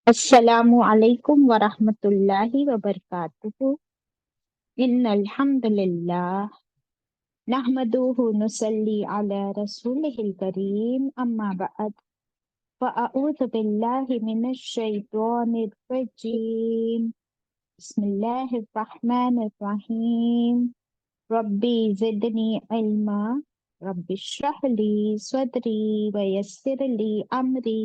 अस्सलामु अलैकुम वरहमतुल्लाहि वबरकातुहू। इन्नल हम्दुलिल्लाह नहमदुहु नुसल्ली अला रसूलिहिल करीम अम्मा बअद फ़अऊज़ु बिल्लाहि मिनश शैतानिर रजीम। बिस्मिल्लाहिर रहमानिर रहीम। रब्बी ज़िदनी इल्मा। रब्बिश्रह ली सदरी वयस्सिर ली अमरी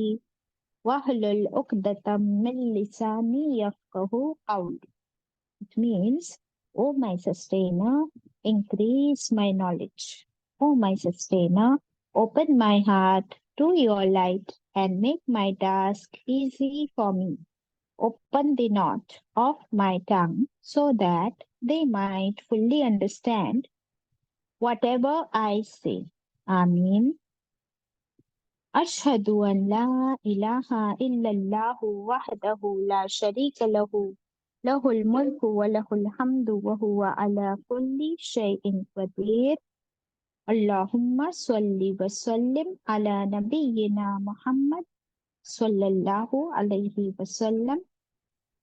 wahlul uqdatam min lisani yafqahu qawli. It means, O my sustainer, increase my knowledge. O my sustainer, open my heart to your light and make my task easy for me. Open the knot of my tongue so that they might fully understand whatever I say. Ameen. अशहदु अन ला इलाहा इल्लल्लाहु वहदहु ला शरीका लहु लहुल मुल्कु व लहुल हम्दु व हुवा अला कुल्ली शैइन कदीर। अल्लाहुम्मा सल्लि व सल्लिम अला नबिय्यिना मुहम्मद सल्लल्लाहु अलैहि वसल्लम।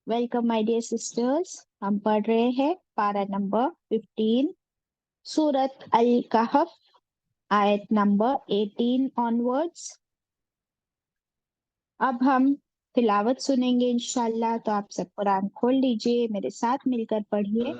Welcome my dear sisters. हम पढ़ रहे हैं पारा नंबर 15 सूरत अल कहफ आयत नंबर 18 ऑनवर्ड्स। अब हम तिलावत सुनेंगे इंशाल्लाह। तो आप सब कुरान खोल लीजिए, मेरे साथ मिलकर पढ़िए।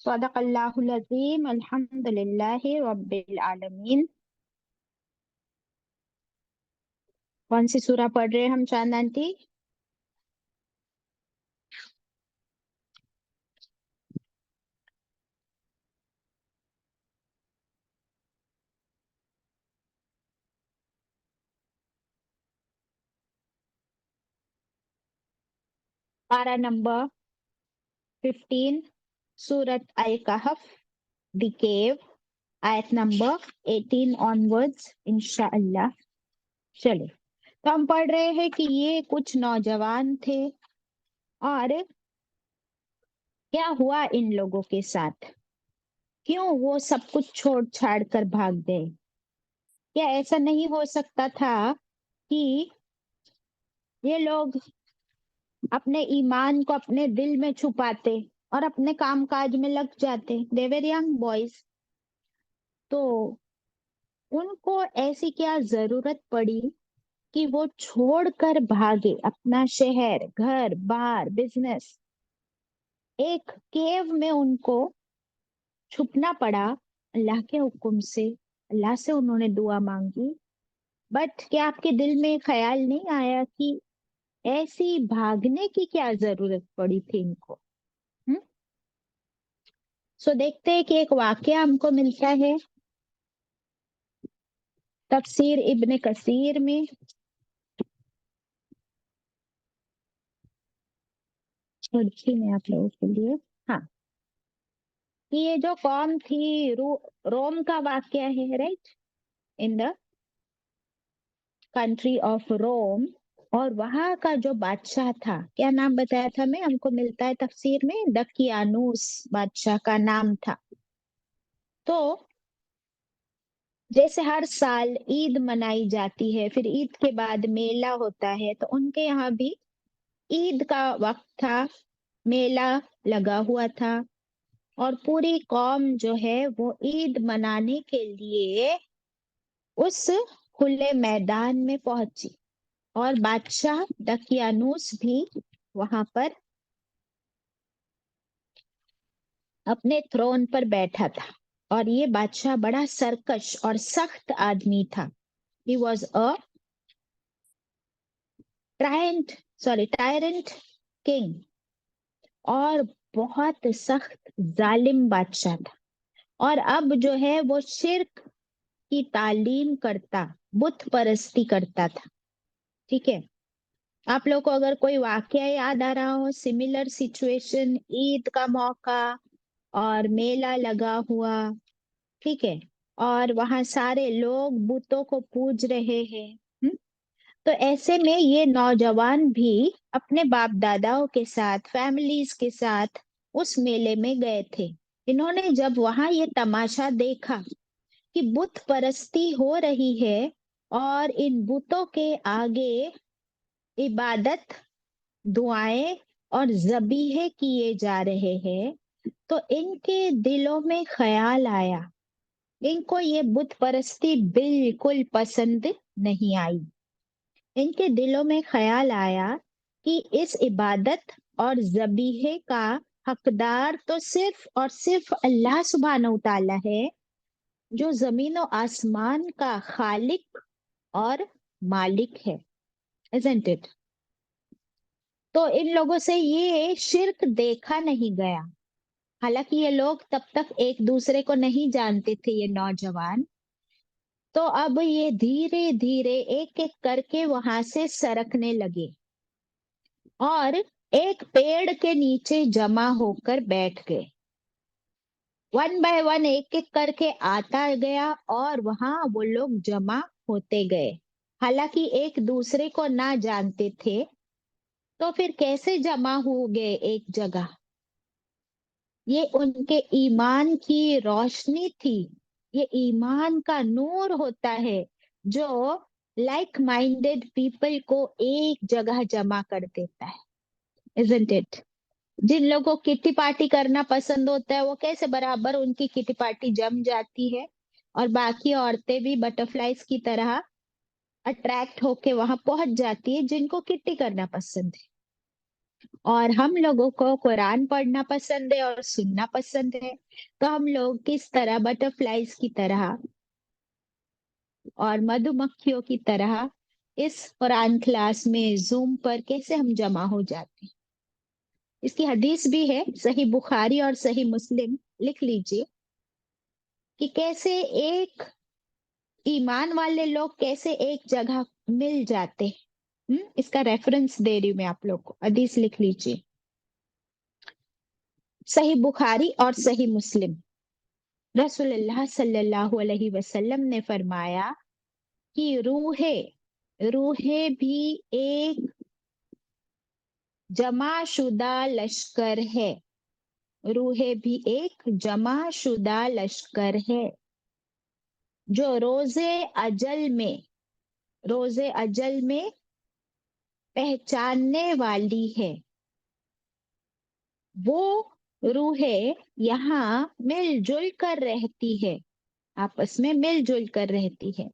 सदक़ल्लाहुल अज़ीम। अल्हम्दुलिल्लाहि रब्बिल आलमीन। कौन सी सूरा पढ़ रहे हैं हम चांद आंटी? पारा number 15 Surat Al कहफ the cave आयत नंबर 18 ऑनवर्ड्स इंशाअल्लाह। चलो, तो हम पढ़ रहे हैं कि ये कुछ नौजवान थे और क्या हुआ इन लोगों के साथ, क्यों वो सब कुछ छोड़ छाड़ कर भाग गए। क्या ऐसा नहीं हो सकता था कि ये लोग अपने ईमान को अपने दिल में छुपाते और अपने काम काज में लग जाते। दे वर यंग बॉयज, तो उनको ऐसी क्या जरूरत पड़ी कि वो छोड़कर भागे अपना शहर, घर बार, बिजनेस। एक केव में उनको छुपना पड़ा अल्लाह के हुक्म से। अल्लाह से उन्होंने दुआ मांगी बट क्या आपके दिल में ख्याल नहीं आया कि ऐसी भागने की क्या जरूरत पड़ी थी इनको? हम्म। सो देखते हैं कि एक वाकया हमको मिलता है तफसीर इब्न कसीर में। छोड़िए मैं आप लोगों के लिए। हाँ, कि ये जो कौम थी रोम का वाकया है, right? In the country of Rome. और वहां का जो बादशाह था, क्या नाम बताया था मैं, हमको मिलता है तफसीर में, दकियानूस बादशाह का नाम था। तो जैसे हर साल ईद मनाई जाती है, फिर ईद के बाद मेला होता है, तो उनके यहाँ भी ईद का वक्त था, मेला लगा हुआ था। और पूरी कौम जो है वो ईद मनाने के लिए उस खुले मैदान में पहुंची। और बादशाह दकियानूस भी वहां पर अपने थ्रोन पर बैठा था। और ये बादशाह बड़ा सरकश और सख्त आदमी था। He was a tyrant tyrant king. और बहुत सख्त जालिम बादशाह था। और अब जो है वो शिर्क की तालीम करता, बुत परस्ती करता था। ठीक है। आप लोग को अगर कोई वाकया याद आ रहा हो, सिमिलर सिचुएशन, ईद का मौका और मेला लगा हुआ, ठीक है, और वहां सारे लोग बुतों को पूज रहे हैं। तो ऐसे में ये नौजवान भी अपने बाप दादाओं के साथ, फैमिलीज के साथ उस मेले में गए थे। इन्होंने जब वहां ये तमाशा देखा कि बुत परस्ती हो रही है और इन बुतों के आगे इबादत, दुआएं और जबीहे किए जा रहे हैं, तो इनके दिलों में ख्याल आया। इनको ये बुत परस्ती बिल्कुल पसंद नहीं आई। इनके दिलों में ख्याल आया कि इस इबादत और जबीहे का हकदार तो सिर्फ और सिर्फ अल्लाह सुब्हानहू तआला है, जो जमीन और आसमान का खालिक और मालिक है। Isn't it? तो इन लोगों से ये शिर्क देखा नहीं गया। हालांकि ये लोग तब तक एक दूसरे को नहीं जानते थे, ये नौजवान। तो अब ये धीरे धीरे एक एक करके वहां से सरकने लगे और एक पेड़ के नीचे जमा होकर बैठ गए। वन बाय वन एक एक करके आता गया और वहां वो लोग जमा होते गए। हालांकि एक दूसरे को ना जानते थे, तो फिर कैसे जमा हो गए एक जगह? ये उनके ईमान की रोशनी थी। ये ईमान का नूर होता है जो लाइक माइंडेड पीपल को एक जगह जमा कर देता है। Isn't it? जिन लोगों को किटी पार्टी करना पसंद होता है, वो कैसे बराबर उनकी किटी पार्टी जम जाती है और बाकी औरतें भी बटरफ्लाईज की तरह अट्रैक्ट होके वहां पहुंच जाती है, जिनको किट्टी करना पसंद है। और हम लोगों को कुरान पढ़ना पसंद है और सुनना पसंद है। तो हम लोग किस तरह बटरफ्लाईज की तरह और मधुमक्खियों की तरह इस कुरान क्लास में जूम पर कैसे हम जमा हो जाते हैं। इसकी हदीस भी है, सही बुखारी और सही मुस्लिम, लिख लीजिए, कि कैसे एक ईमान वाले लोग कैसे एक जगह मिल जाते हैं। इसका रेफरेंस दे रही हूं मैं आप लोग को, हदीस लिख लीजिए। सही बुखारी और सही मुस्लिम। रसूलुल्लाह सल्लल्लाहु अलैहि वसल्लम ने फरमाया कि रूहें रूहें भी एक जमाशुदा लश्कर है। रूहें भी एक जमाशुदा लश्कर है, जो रोजे अजल में पहचानने वाली है। वो रूहें यहाँ मिलजुल कर रहती है, आपस में मिलजुल कर रहती है।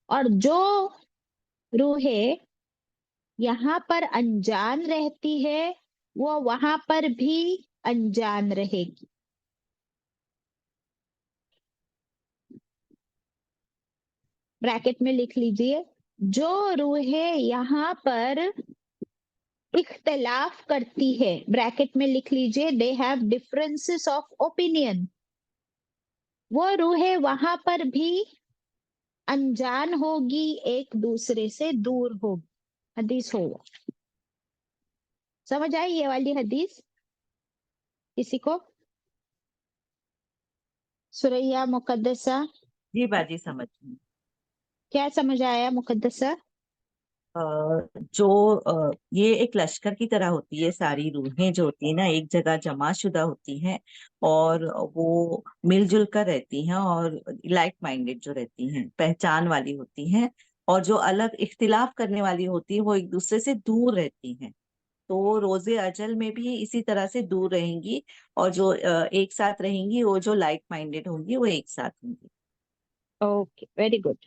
और जो रूहें यहाँ पर अनजान रहती है, वो वहां पर भी अनजान रहेगी। ब्रैकेट में लिख लीजिए, जो रूहें यहाँ पर इख्तलाफ करती है, ब्रैकेट में लिख लीजिए, they have differences of opinion, वो रूहें वहां पर भी अनजान होगी, एक दूसरे से दूर होगी। हदीस होगा, समझ आई ये वाली हदीस किसी को? सुरैया मुकद्दसा, जी बाजी समझ गई। क्या समझ आया मुकद्दसा? जो ये एक लश्कर की तरह होती है, सारी रूहें जो होती है ना एक जगह जमा शुदा होती हैं और वो मिलजुल कर रहती हैं और लाइक माइंडेड जो रहती हैं, पहचान वाली होती हैं, और जो अलग इख्तिलाफ करने वाली होती है वो एक दूसरे से दूर रहती हैं। तो रोजे अजल में भी इसी तरह से दूर रहेंगी, और जो एक साथ रहेंगी वो जो लाइक माइंडेड होंगी वो एक साथ होंगी। Okay, very good.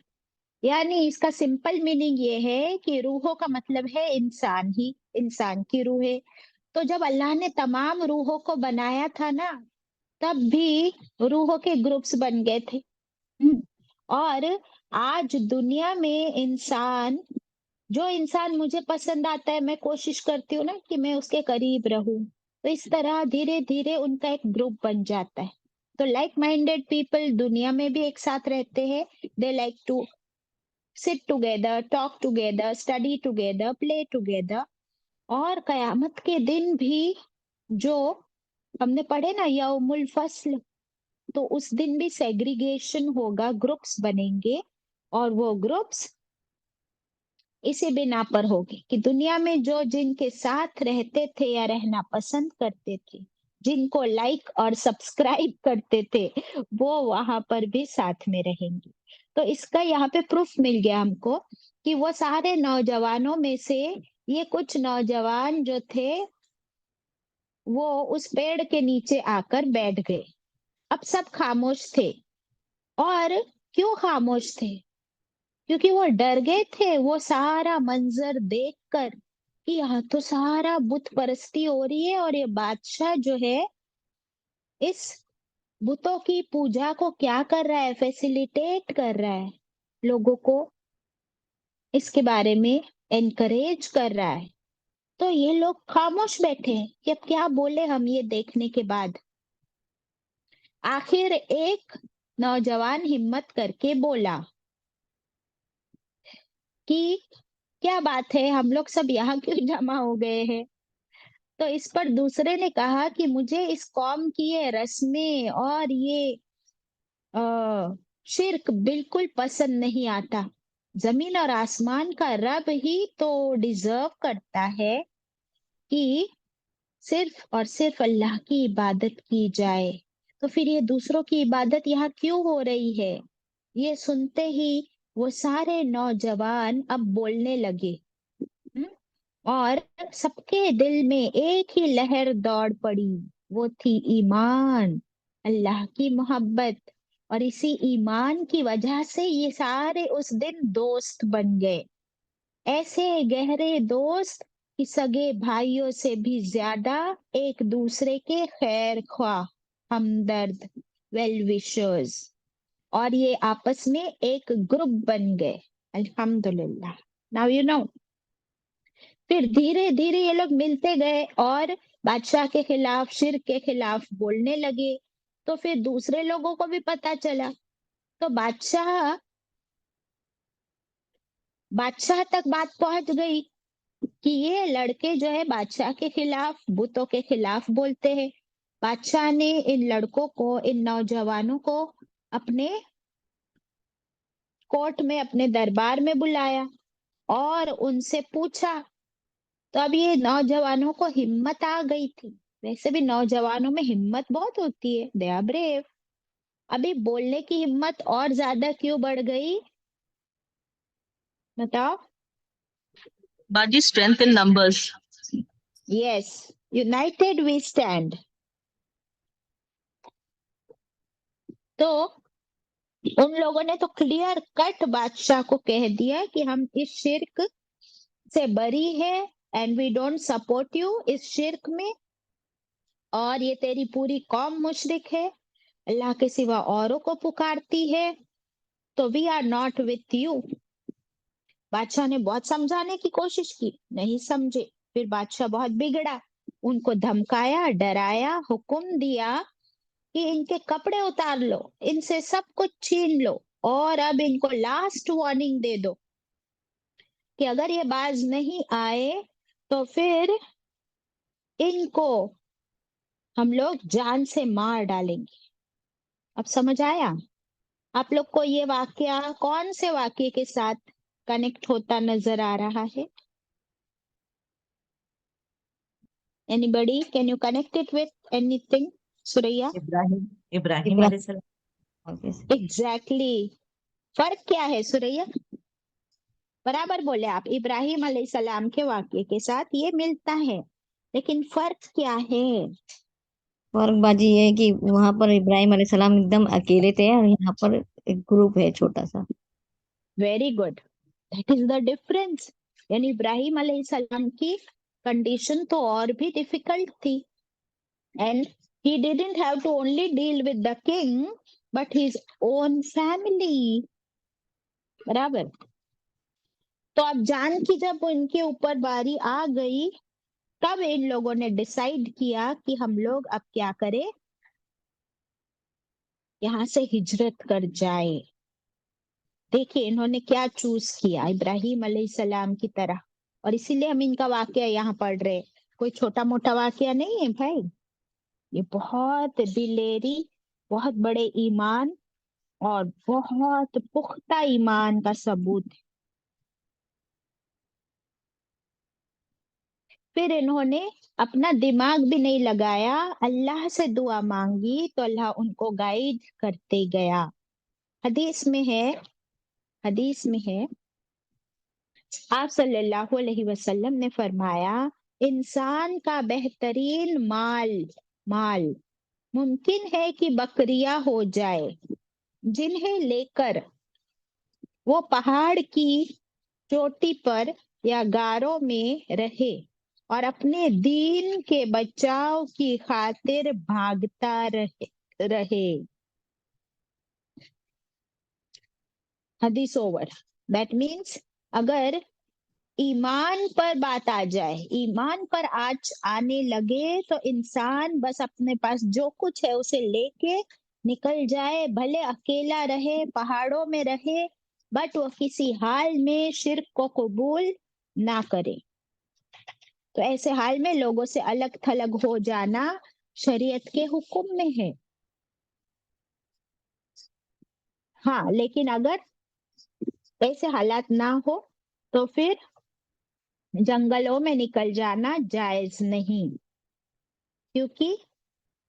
यानी इसका सिंपल मीनिंग ये है कि रूहों का मतलब है इंसान ही, इंसान की रूहें। तो जब अल्लाह ने तमाम रूहों को बनाया था ना, तब भी रूहों के ग्रुप्स बन गए थे। और आज दुनिया में इंसान, जो इंसान मुझे पसंद आता है, मैं कोशिश करती हूँ ना कि मैं उसके करीब रहूं, तो इस तरह धीरे धीरे उनका एक ग्रुप बन जाता है। तो लाइक माइंडेड पीपल दुनिया में भी एक साथ रहते हैं। They like to sit together, talk together, study together, play together. और कयामत के दिन भी, जो हमने पढ़े ना यौमुल फस्ल, तो उस दिन भी सेग्रीगेशन होगा, ग्रुप्स बनेंगे। और वो ग्रुप्स इसी बिना पर होगी कि दुनिया में जो जिनके साथ रहते थे या रहना पसंद करते थे, जिनको लाइक और सब्सक्राइब करते थे, वो वहां पर भी साथ में रहेंगे। तो इसका यहाँ पे प्रूफ मिल गया हमको कि वो सारे नौजवानों में से ये कुछ नौजवान जो थे, वो उस पेड़ के नीचे आकर बैठ गए। अब सब खामोश थे। और क्यों खामोश थे? क्योंकि वो डर गए थे वो सारा मंजर देखकर कि यहाँ तो सारा बुत परस्ती हो रही है, और ये बादशाह जो है इस बुतों की पूजा को क्या कर रहा है, फैसिलिटेट कर रहा है, लोगों को इसके बारे में एनकरेज कर रहा है। तो ये लोग खामोश बैठे हैं कि अब क्या बोले हम ये देखने के बाद। आखिर एक नौजवान हिम्मत करके बोला कि क्या बात है, हम लोग सब यहाँ क्यों जमा हो गए हैं? तो इस पर दूसरे ने कहा कि मुझे इस कौम की ये रस्में और ये शिर्क बिल्कुल पसंद नहीं आता। जमीन और आसमान का रब ही तो डिजर्व करता है कि सिर्फ और सिर्फ अल्लाह की इबादत की जाए। तो फिर ये दूसरों की इबादत यहाँ क्यों हो रही है? ये सुनते ही वो सारे नौजवान अब बोलने लगे। हम्म? और सबके दिल में एक ही लहर दौड़ पड़ी, वो थी ईमान, अल्लाह की मोहब्बत। और इसी ईमान की वजह से ये सारे उस दिन दोस्त बन गए, ऐसे गहरे दोस्त कि सगे भाइयों से भी ज्यादा एक दूसरे के खैर ख्वाह, हमदर्द, वेल विशर्स। और ये आपस में एक ग्रुप बन गए। अल्हम्दुलिल्लाह। Now you know. फिर धीरे धीरे ये लोग मिलते गए और बादशाह के खिलाफ, शिर्क के खिलाफ बोलने लगे। तो फिर दूसरे लोगों को भी पता चला। तो बादशाह तक बात पहुंच गई कि ये लड़के जो है बादशाह के खिलाफ, बुतों के खिलाफ बोलते हैं। बादशाह ने इन लड़कों को, इन नौजवानों को अपने कोर्ट में, अपने दरबार में बुलाया और उनसे पूछा। तो अब ये नौजवानों को हिम्मत आ गई थी। वैसे भी नौजवानों में हिम्मत बहुत होती है, दे आर ब्रेव। अभी बोलने की हिम्मत और ज्यादा क्यों बढ़ गई, बताओ? Baji, strength in numbers. Yes, united we stand. तो उन लोगों ने तो क्लियर कट बादशाह को कह दिया कि हम इस शिर्क से बरी है, and we don't support you इस शिर्क में, और ये तेरी पूरी कौम मुशरिक है, अल्लाह के सिवा औरों को पुकारती है। तो we are not with you. बादशाह ने बहुत समझाने की कोशिश की, नहीं समझे। फिर बादशाह बहुत बिगड़ा, उनको धमकाया, डराया, हुक्म दिया कि इनके कपड़े उतार लो, इनसे सब कुछ छीन लो, और अब इनको लास्ट वार्निंग दे दो कि अगर ये बाज नहीं आए तो फिर इनको हम लोग जान से मार डालेंगे। अब समझ आया आप लोग को ये वाकया कौन से वाक्य के साथ कनेक्ट होता नजर आ रहा है? Anybody can you connect it with anything? Suraiya? Ibrahim Ibrahim Ibrahim अलैहिस्सलाम। Okay exactly. फर्क क्या है सुरैया? बराबर बोले आप, इब्राहिम अलैहिस्सलाम के वाक्य के साथ ये मिलता है, लेकिन फर्क क्या है? फर्क बाजी ये है कि वहां पर इब्राहिम अलैहिस्सलाम एकदम अकेले थे और यहाँ पर एक ग्रुप है छोटा सा। Very good, that is the difference. यानी इब्राहिम अलैहिस्सलाम की कंडीशन तो और भी डिफिकल्ट थी, and he didn't have to only deal with the king but his own family। बराबर। तो अब जान की जब उनके ऊपर बारी आ गई, तब इन लोगों ने डिसाइड किया कि हम लोग अब क्या करें, यहाँ से हिजरत कर जाए। देखिए इन्होंने क्या चूज किया, इब्राहिम अलैहिस्सलाम की तरह। और इसीलिए हम इनका वाकया यहाँ पढ़ रहे हैं। कोई छोटा मोटा वाकया नहीं है भाई, ये बहुत दिलेरी, बहुत बड़े ईमान और बहुत पुख्ता ईमान का सबूत है। फिर इन्होंने अपना दिमाग भी नहीं लगाया, अल्लाह से दुआ मांगी तो अल्लाह उनको गाइड करते गया। हदीस में है, हदीस में है, आप सल्लल्लाहु अलैहि वसल्लम ने फरमाया, इंसान का बेहतरीन माल माल मुमकिन है कि बकरियां हो जाए, जिन्हें लेकर वो पहाड़ की चोटी पर या गारों में रहे और अपने दीन के बचाव की खातिर भागता रहे। हदीस ओवर। दैट मीन्स अगर ईमान पर बात आ जाए, ईमान पर आज आने लगे तो इंसान बस अपने पास जो कुछ है उसे लेके निकल जाए, भले अकेला रहे, पहाड़ों में रहे, बट वो किसी हाल में शिर्क को कबूल ना करे। तो ऐसे हाल में लोगों से अलग थलग हो जाना शरीयत के हुक्म में है। हाँ, लेकिन अगर ऐसे हालात ना हो तो फिर जंगलों में निकल जाना जायज नहीं, क्योंकि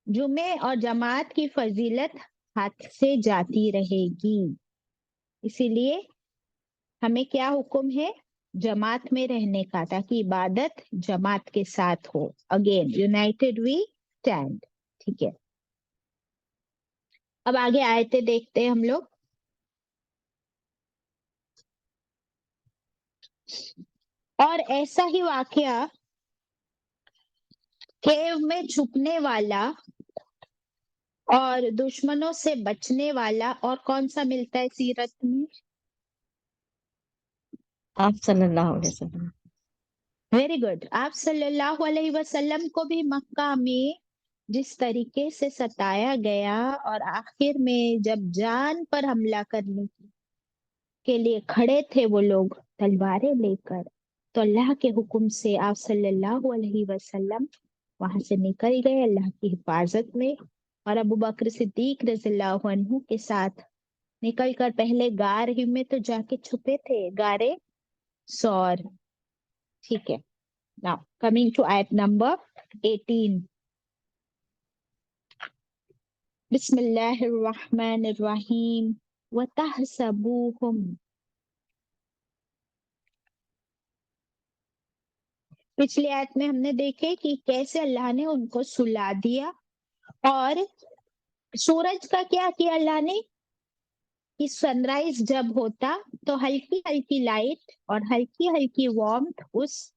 जुमे और जमात की फजीलत हाथ से जाती रहेगी। इसीलिए हमें क्या हुक्म है? जमात में रहने का, ताकि इबादत जमात के साथ हो। Again united we stand. ठीक है, अब आगे आयतें देखते हैं हम लोग। और ऐसा ही वाकया केव में छुपने वाला और दुश्मनों से बचने वाला और कौन सा मिलता है सीरत में? आप सल्लल्लाहु अलैहि वसल्लम। Very good. आप सल्लल्लाहु अलैहि वसल्लम को भी मक्का में जिस तरीके से सताया गया और आखिर में जब जान पर हमला करने के लिए खड़े थे वो लोग तलवारें लेकर, तो अल्लाह के हुक्म से आप सल्लल्लाहु अलैहि वसल्लम वहां से निकल गए अल्लाह की हिफाजत में, और अबू बकर सिद्दीक रज़ियल्लाहु अन्हु के साथ निकल कर पहले गार ही में तो जाके छुपे थे, गारे सौर। ठीक है, नाउ कमिंग टू आयत नंबर 18। बिस्मिल्लाहिर्रहमानिर्रहीम। वतहसबूहुम, पिछली आयत में हमने देखे कि कैसे अल्लाह ने उनको सुला दिया, और सूरज का क्या किया अल्लाह ने कि सनराइज जब होता तो हल्की हल्की लाइट और हल्की हल्की वार्मथ उस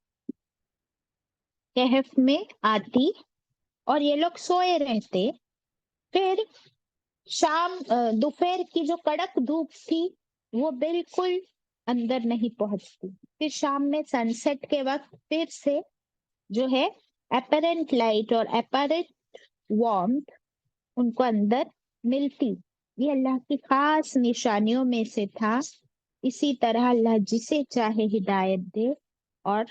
कहफ में आती और ये लोग सोए रहते। फिर शाम दोपहर की जो कड़क धूप थी वो बिल्कुल अंदर नहीं पहुंचती। फिर शाम में सनसेट के वक्त फिर से जो है एपरेंट लाइट और एपरेंट वार्मथ उनको अंदर मिलती। ये अल्लाह की खास निशानियों में से था। इसी तरह अल्लाह जिसे चाहे हिदायत दे, और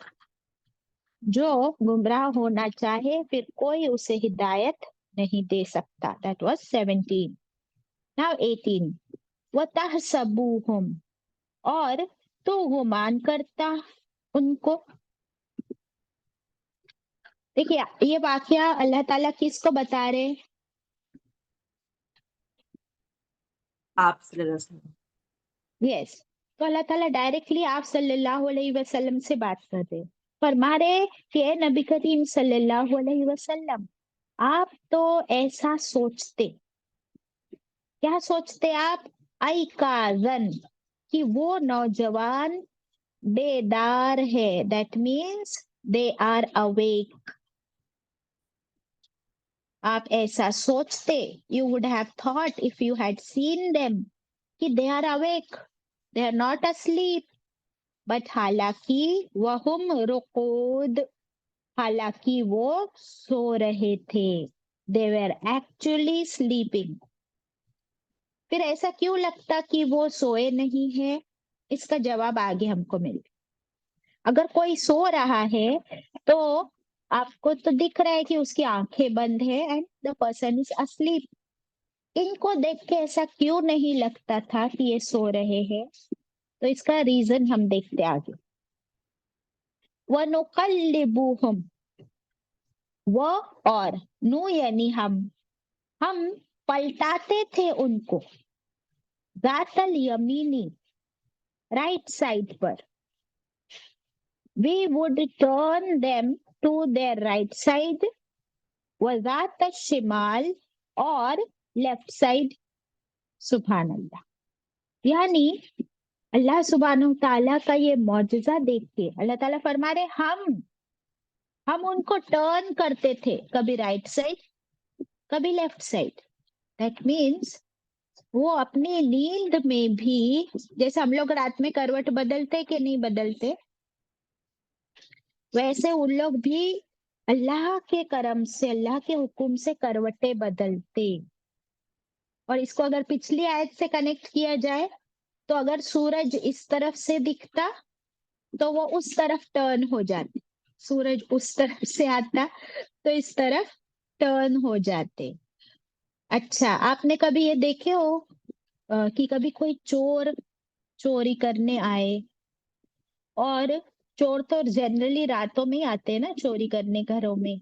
जो गुमराह होना चाहे फिर कोई उसे हिदायत नहीं दे सकता। That was 17। नाउ 18। वतहसबूहुम, और तो गुमान करता उनको। देखिए ये वाकया अल्लाह ताला किसको बता रहे हैं? आप सल्लल्लाहु अलैहि वसल्लम। यस, तो अल्लाह ताला डायरेक्टली आप सल्लल्लाहु अलैहि वसल्लम से बात कर रहे हैं। फरमा रहे कि ए नबी करीम सल्लल्लाहु अलैहि वसल्लम, आप तो ऐसा सोचते। क्या सोचते आप? आई काजन, कि वो नौजवान बेदार है। That means they are awake. आप ऐसा सोचते, you would have thought if you had seen them, कि they are awake, they are not asleep, but हालांकि वहुम रुकूद, हालांकि वो सो रहे थे। They were actually sleeping. फिर ऐसा क्यों लगता कि वो सोए नहीं है? इसका जवाब आगे हमको मिले। अगर कोई सो रहा है तो आपको तो दिख रहा है कि उसकी आंखें बंद है and the person is asleep. इनको देख के ऐसा क्यों नहीं लगता था कि ये सो रहे हैं? तो इसका रीजन हम देखते आगे। वनुकल्लिबुहुम, वो और नु यानी हम पलटाते थे उनको, जातल यमीनी, राइट साइड पर। We would turn them to their right side, वजात शिमाल, और लेफ्ट साइड। सुभान अल्लाह। यानी अल्लाह सुब्हानहू ताला का ये मौजज़ा देख के अल्लाह ताला फरमा रहे हम उनको टर्न करते थे, कभी राइट साइड कभी लेफ्ट साइड। दैट मीन्स वो अपनी नींद में भी, जैसे हम लोग रात में करवट बदलते कि नहीं बदलते, वैसे उन लोग भी अल्लाह के करम से, अल्लाह के हुक्म से करवटें बदलते। और इसको अगर पिछली आयत से कनेक्ट किया जाए तो अगर सूरज इस तरफ से दिखता तो वो उस तरफ टर्न हो जाते। सूरज उस तरफ से आता तो इस तरफ टर्न हो जाते। अच्छा, आपने कभी ये देखे हो कि कभी कोई चोर चोरी करने आए, और चोर तो जनरली रातों में ही आते हैं ना चोरी करने घरों में,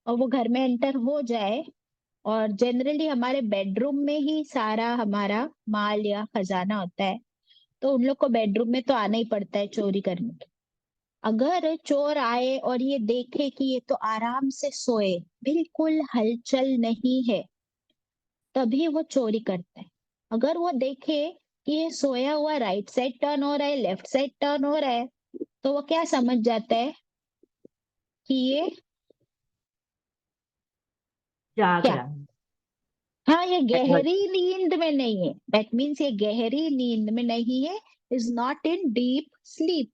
और वो घर में एंटर हो जाए, और जनरली हमारे बेडरूम में ही सारा हमारा माल या खजाना होता है, तो उन लोग को बेडरूम में तो आना ही पड़ता है चोरी करने के। अगर चोर आए और ये देखे कि ये तो आराम से सोए, बिल्कुल हलचल नहीं है, तभी वो चोरी करता है। अगर वो देखे कि ये सोया हुआ राइट साइड टर्न हो रहा है, लेफ्ट साइड टर्न हो रहा है, तो वो क्या समझ जाता है कि ये जाग क्या, रहा है। हाँ ये At गहरी नींद में नहीं है। दैट मीन्स ये गहरी नींद में नहीं है, is not in deep sleep.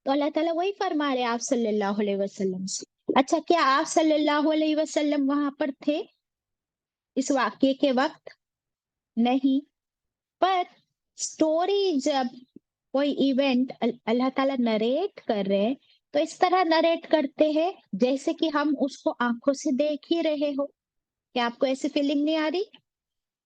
तो अल्लाह ताला वही फरमा रहे आप सल्लल्लाहु अलैहि वसल्लम से। अच्छा, क्या आप सल्लल्लाहु अलैहि वसल्लम वहां पर थे इस वाक्य के वक्त? नहीं। पर स्टोरी जब कोई इवेंट अल्लाह ताला नरेट कर रहे हैं, तो इस तरह नरेट करते हैं जैसे कि हम उसको आंखों से देख ही रहे हो। क्या आपको ऐसी फीलिंग नहीं आ रही?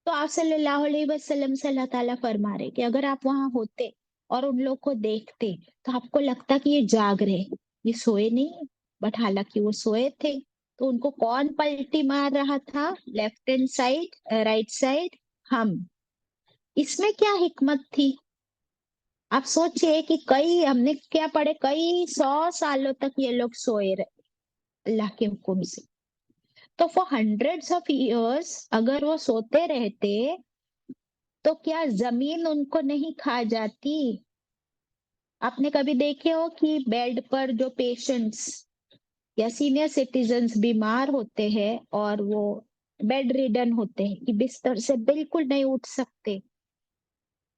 तो आप सल्लल्लाहु अलैहि वसल्लम से अल्लाह ताला फरमा रहे कि अगर आप वहां होते और उन लोग को देखते, तो आपको लगता कि ये जाग रहे, ये सोए नहीं, बट हालांकि वो सोए थे। तो उनको कौन पलटी मार रहा था? Left hand side, right side, हम। इसमें क्या हिकमत थी? आप सोचिए कि कई, हमने क्या पढ़े, कई 100 सालों तक ये लोग सोए रहे अल्लाह के हुक्म से। तो फॉर हंड्रेड्स ऑफ इयर्स अगर वो सोते रहते, तो क्या जमीन उनको नहीं खा जाती? आपने कभी देखे हो कि बेड पर जो पेशेंट्स या सीनियर सिटीजन्स बीमार होते हैं और वो बेड रिडन होते हैं कि बिस्तर से बिल्कुल नहीं उठ सकते,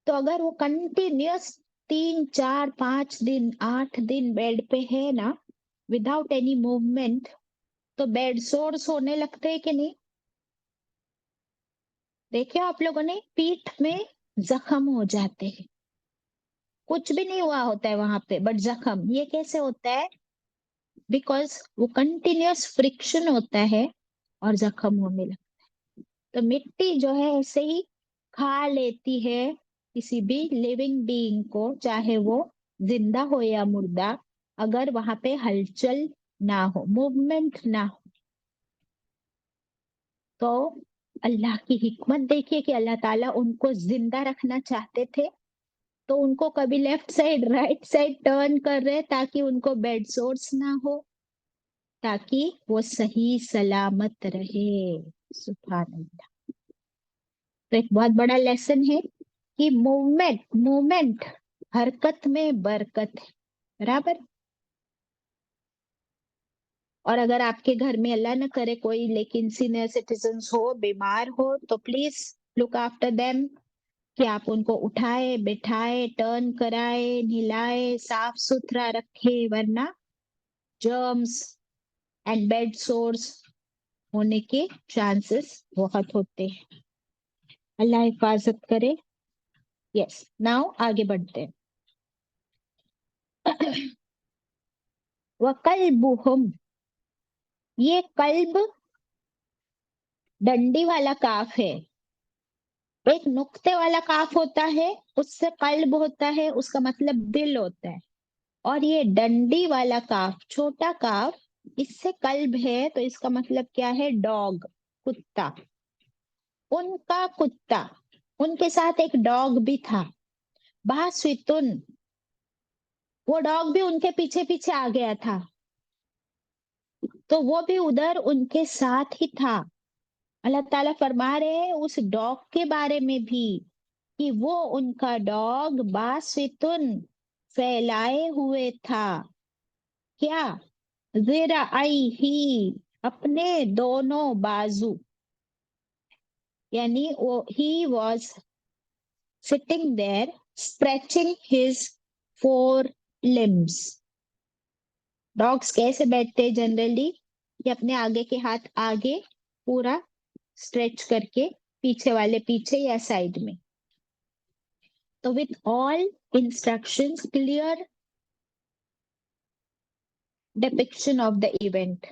तो अगर वो कंटिन्यूअस 3, 4, 5 दिन 8 दिन बेड पे है ना, विदाउट एनी मूवमेंट, तो बेड सोर्स होने लगते हैं कि नहीं? देखिए आप लोगों ने, पीठ में जख्म हो जाते हैं, कुछ भी नहीं हुआ होता है वहां पे, बट जख्म ये कैसे होता है? बिकॉज वो कंटिन्यूअस फ्रिक्शन होता है और जख्म होने लगता है। तो मिट्टी जो है ऐसे ही खा लेती है किसी भी लिविंग बीइंग को, चाहे वो जिंदा हो या मुर्दा, अगर वहां पे हलचल ना हो, मूवमेंट ना हो। तो अल्लाह की हिकमत देखिए कि अल्लाह ताला उनको जिंदा रखना चाहते थे, तो उनको कभी left side right side turn कर रहे ताकि उनको बेड सोर्स ना हो, ताकि वो सही सलामत रहे। सुभान अल्लाह। तो एक बहुत बड़ा लेसन है कि मूवमेंट मूवमेंट हरकत में बरकत है, बराबर। और अगर आपके घर में अल्लाह न करे कोई लेकिन सीनियर सिटीजन हो, बीमार हो, तो प्लीज लुक आफ्टर देम, कि आप उनको उठाए बिठाए टर्न कराए नहलाए साफ सुथरा रखे, वरना जर्म्स एंड बेड सोर्स होने के चांसेस बहुत होते हैं। अल्लाह हिफाजत करे। यस, नाउ आगे बढ़ते हैं। वकल्बुहुम, ये कल्ब डंडी वाला काफ है। एक नुक्ते वाला काफ होता है, उससे कल्ब होता है, उसका मतलब दिल होता है। और ये डंडी वाला काफ, छोटा काफ, इससे कल्ब है, तो इसका मतलब क्या है? डॉग, कुत्ता। उनका कुत्ता, उनके साथ एक डॉग भी था, बास्वितुन, वो डॉग भी उनके पीछे पीछे आ गया था, तो वो भी उधर उनके साथ ही था। अल्लाह ताला फरमा रहे हैं उस डॉग के बारे में भी कि वो उनका डॉग बास्वितुन, फैलाए हुए था। क्या? ज़ेरा आई ही, अपने दोनों बाजू, यानी वो ही was sitting there stretching his 4 limbs। Dogs कैसे बैठते हैं जनरली? कि अपने आगे के हाथ आगे पूरा स्ट्रेच करके, पीछे वाले पीछे या साइड में। तो with all instructions, clear depiction of the event.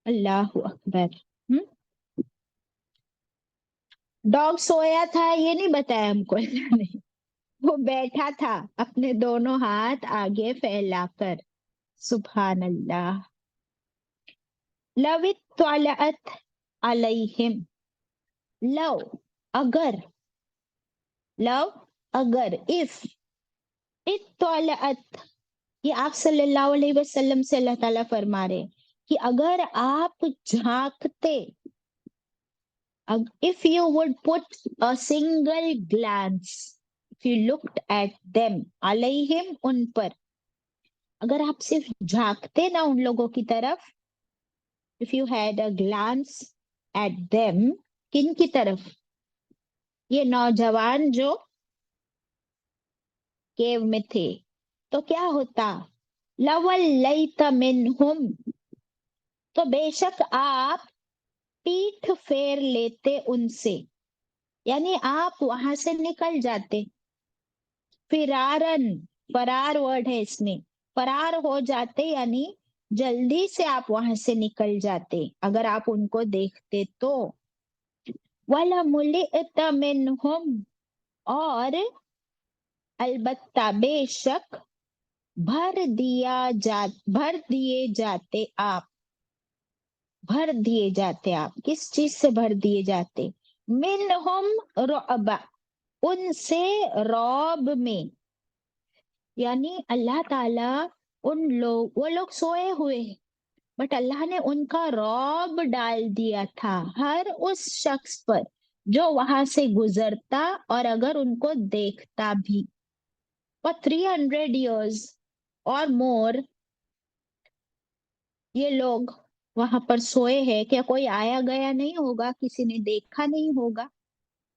अल्लाहु अकबर। डॉग सोया था ये नहीं बताया हमको अल्लाह ने, वो बैठा था अपने दोनों हाथ आगे फैलाकर। सुभान अल्लाह। लवित त्वलअत अलैहिम, लव, अगर, लव, अगर, इफ, इत्तलअत, ये आप सल्लल्लाहु अलैहि वसल्लम से अल्लाह ताला फरमा रहे कि अगर आप झांकते, if you would put a single glance, if you looked at them, अलैहिम, उन पर, अगर आप सिर्फ झांकते ना उन लोगों की तरफ, if you had a glance at them, किन की तरफ? ये नौजवान जो केव में थे, तो क्या होता? लवल्लैत मिनहुम, तो बेशक आप पीठ फेर लेते उनसे, यानी आप वहां से निकल जाते। फिरारन, फरार वर्ड है इसमें, फरार हो जाते, यानी जल्दी से आप वहां से निकल जाते अगर आप उनको देखते तो। वला मुलिअत मिनहुम, और अलबत्ता बेशक भर दिए जाते आप, भर दिए जाते आप, किस चीज से भर दिए जाते? मिनहुम रुअबा, उनसे रौब में, यानी अल्लाह ताला वो लोग सोए हुए हैं, बट अल्लाह ने उनका रौब डाल दिया था हर उस शख्स पर जो वहां से गुजरता और अगर उनको देखता भी। For 300 years और मोर ये लोग वहां पर सोए हैं। क्या कोई आया गया नहीं होगा, किसी ने देखा नहीं होगा?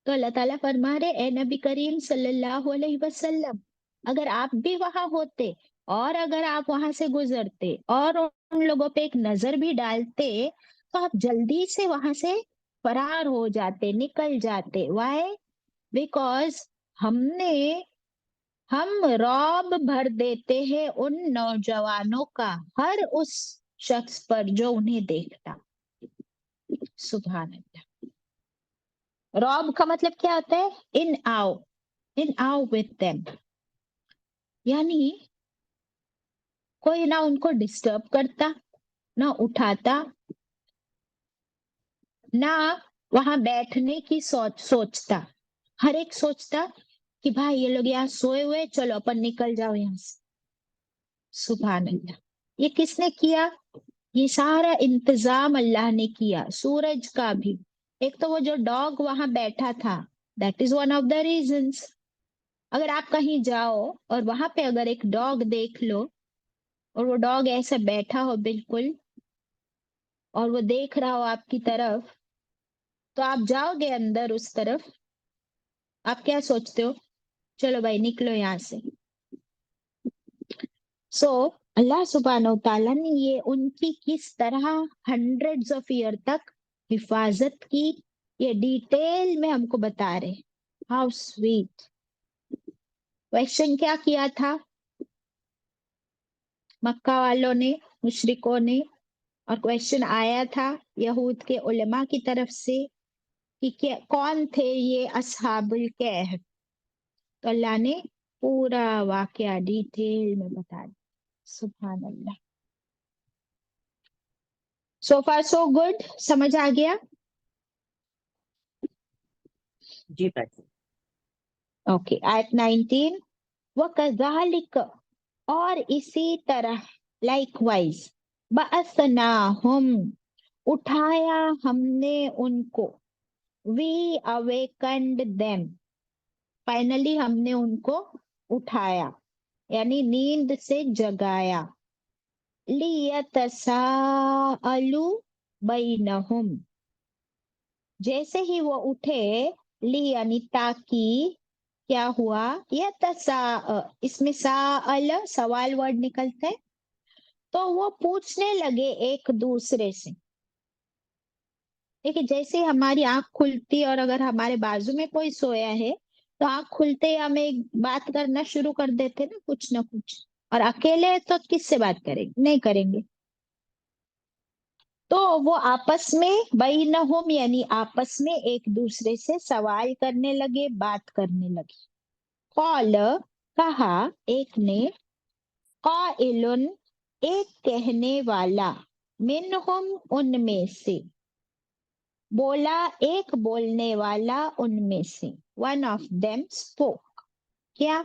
तो अल्लाह ताला फरमा रहे, ए नबी करीम सल्लल्लाहु अलैहि वसल्लम, अगर आप भी वहां होते और अगर आप वहां से गुजरते और उन लोगों पे एक नजर भी डालते, तो आप जल्दी से वहां से फरार हो जाते, निकल जाते। वाई? बिकॉज हमने हम रौब भर देते हैं उन नौजवानों का, हर उस शख्स पर जो उन्हें देखता। सुभान अल्लाह। रौब का मतलब क्या होता है? इन आओ विद देम। यानी कोई ना उनको डिस्टर्ब करता, ना उठाता, ना वहां बैठने की सोचता। हर एक सोचता कि भाई ये लोग यहाँ सोए हुए, चलो अपन निकल जाओ यहाँ से। सुभान अल्लाह। ये किसने किया? ये सारा इंतजाम अल्लाह ने किया, सूरज का भी। एक तो वो जो डॉग वहां बैठा था, that is one of the reasons. अगर आप कहीं जाओ और वहां पे अगर एक डॉग देख लो और वो डॉग ऐसे बैठा हो बिल्कुल, और वो देख रहा हो आपकी तरफ, तो आप जाओगे अंदर उस तरफ, आप क्या सोचते हो? चलो भाई निकलो यहाँ से। सो अल्लाह सुब्हानहू तआला ने ये उनकी किस तरह हंड्रेड्स ऑफ ईयर तक हिफाजत की, ये डिटेल में हमको बता रहे। How sweet. क्वेश्चन क्या किया था मक्का वालों ने, मुशरिकों ने? और क्वेश्चन आया था यहूद के उलमा की तरफ से कि क्या कौन थे ये असहाबुल कहफ? तो अल्लाह ने पूरा वाकया डिटेल में बता दिया। सुभान अल्लाह। सो फार सो गुड, समझ आ गया? जी बाजी। ओके, आयत 19। वकज़ालिक, और इसी तरह, लाइकवाइज, बअसनाहुम, उठाया हमने उनको, वी अवेकन्ड देम, फाइनली हमने उनको उठाया, यानी नींद से जगाया। लियतसाअलु बैनहुम, जैसे ही वो उठे, ली यानी ताकि, क्या हुआ? इसमें साअल सवाल वर्ड निकलते हैं, तो वो पूछने लगे एक दूसरे से। देखिए, जैसे ही हमारी आंख खुलती और अगर हमारे बाजू में कोई सोया है, तो आंख खुलते ही हम एक बात करना शुरू कर देते ना, कुछ ना कुछ। और अकेले हैं तो किससे बात करेंगे? नहीं करेंगे। तो वो आपस में बैनहुम यानी आपस में एक दूसरे से सवाल करने लगे, बात करने लगे। कॉल, कहा एक ने, काइलुन, एक कहने वाला, मिनहुम उनमें से, बोला एक बोलने वाला उनमें से, वन ऑफ देम स्पोक। क्या?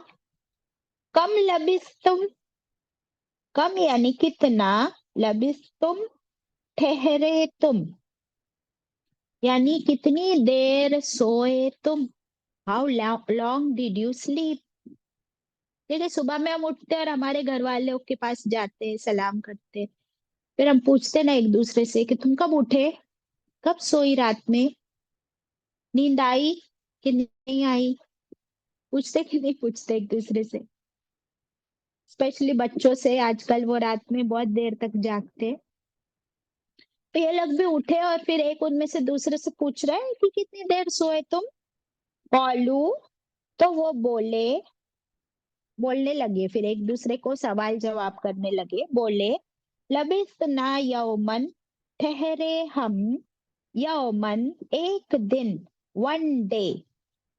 कम लबिस्तुम, कम यानी कितना, लबिस्तुम ठहरे तुम, यानी कितनी देर सोए तुम। How long did you sleep. देखिए, सुबह में हम उठते हैं और हमारे घर वालों के पास जाते हैं, सलाम करते हैं, फिर हम पूछते ना एक दूसरे से कि तुम कब उठे, कब सोई रात में, नींद आई कि नहीं आई? पूछते कि नहीं पूछते एक दूसरे से? स्पेशली बच्चों से, आजकल वो रात में बहुत देर तक जागते हैं। तो ये लोग भी उठे और फिर एक उनमें से दूसरे से पूछ रहा है कि कितनी देर सोए तुम। कॉलू, तो वो बोलने लगे, फिर एक दूसरे को सवाल जवाब करने लगे। बोले, लबिस्ना यौमन, ठहरे हम, यौमन एक दिन, वन डे,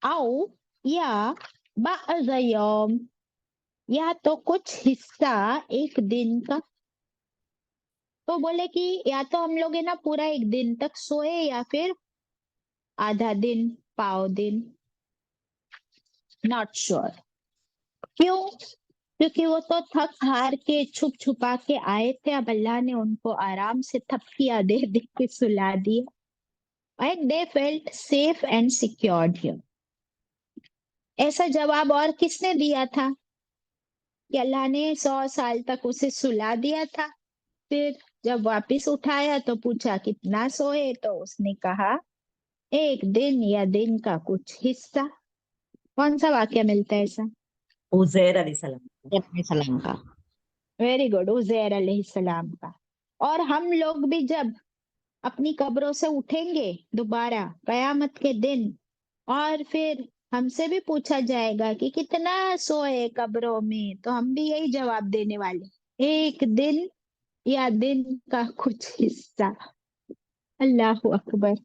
आओ या बअज़ यौम, या तो कुछ हिस्सा एक दिन का। तो बोले कि या तो हम लोग है ना पूरा एक दिन तक सोए, या फिर आधा दिन, पाव दिन, नॉट श्योर। क्यों? क्योंकि वो तो थक हार के छुप छुपा के आए थे, अब अल्लाह ने उनको आराम से थपकियां दे दे के सुला दिया, and they felt safe and secured here. ऐसा जवाब और किसने दिया था? कि अल्लाह ने 100 साल तक उसे सुला दिया था। फिर जब वापिस उठाया तो पूछा कितना सोए, तो उसने कहा एक दिन या दिन का कुछ हिस्सा। कौन सा वाक्य मिलता है ऐसा? उजैर अलैहिस्सलाम। सलाम का। वेरी गुड, उजैर अलैहिस्सलाम का। और हम लोग भी जब अपनी कब्रों से उठेंगे दोबारा कयामत के दिन, और फिर हमसे भी पूछा जाएगा कि कितना सोए कब्रों में, तो हम भी यही जवाब देने वाले, एक दिन या दिन का कुछ हिस्सा। अल्लाह अकबर।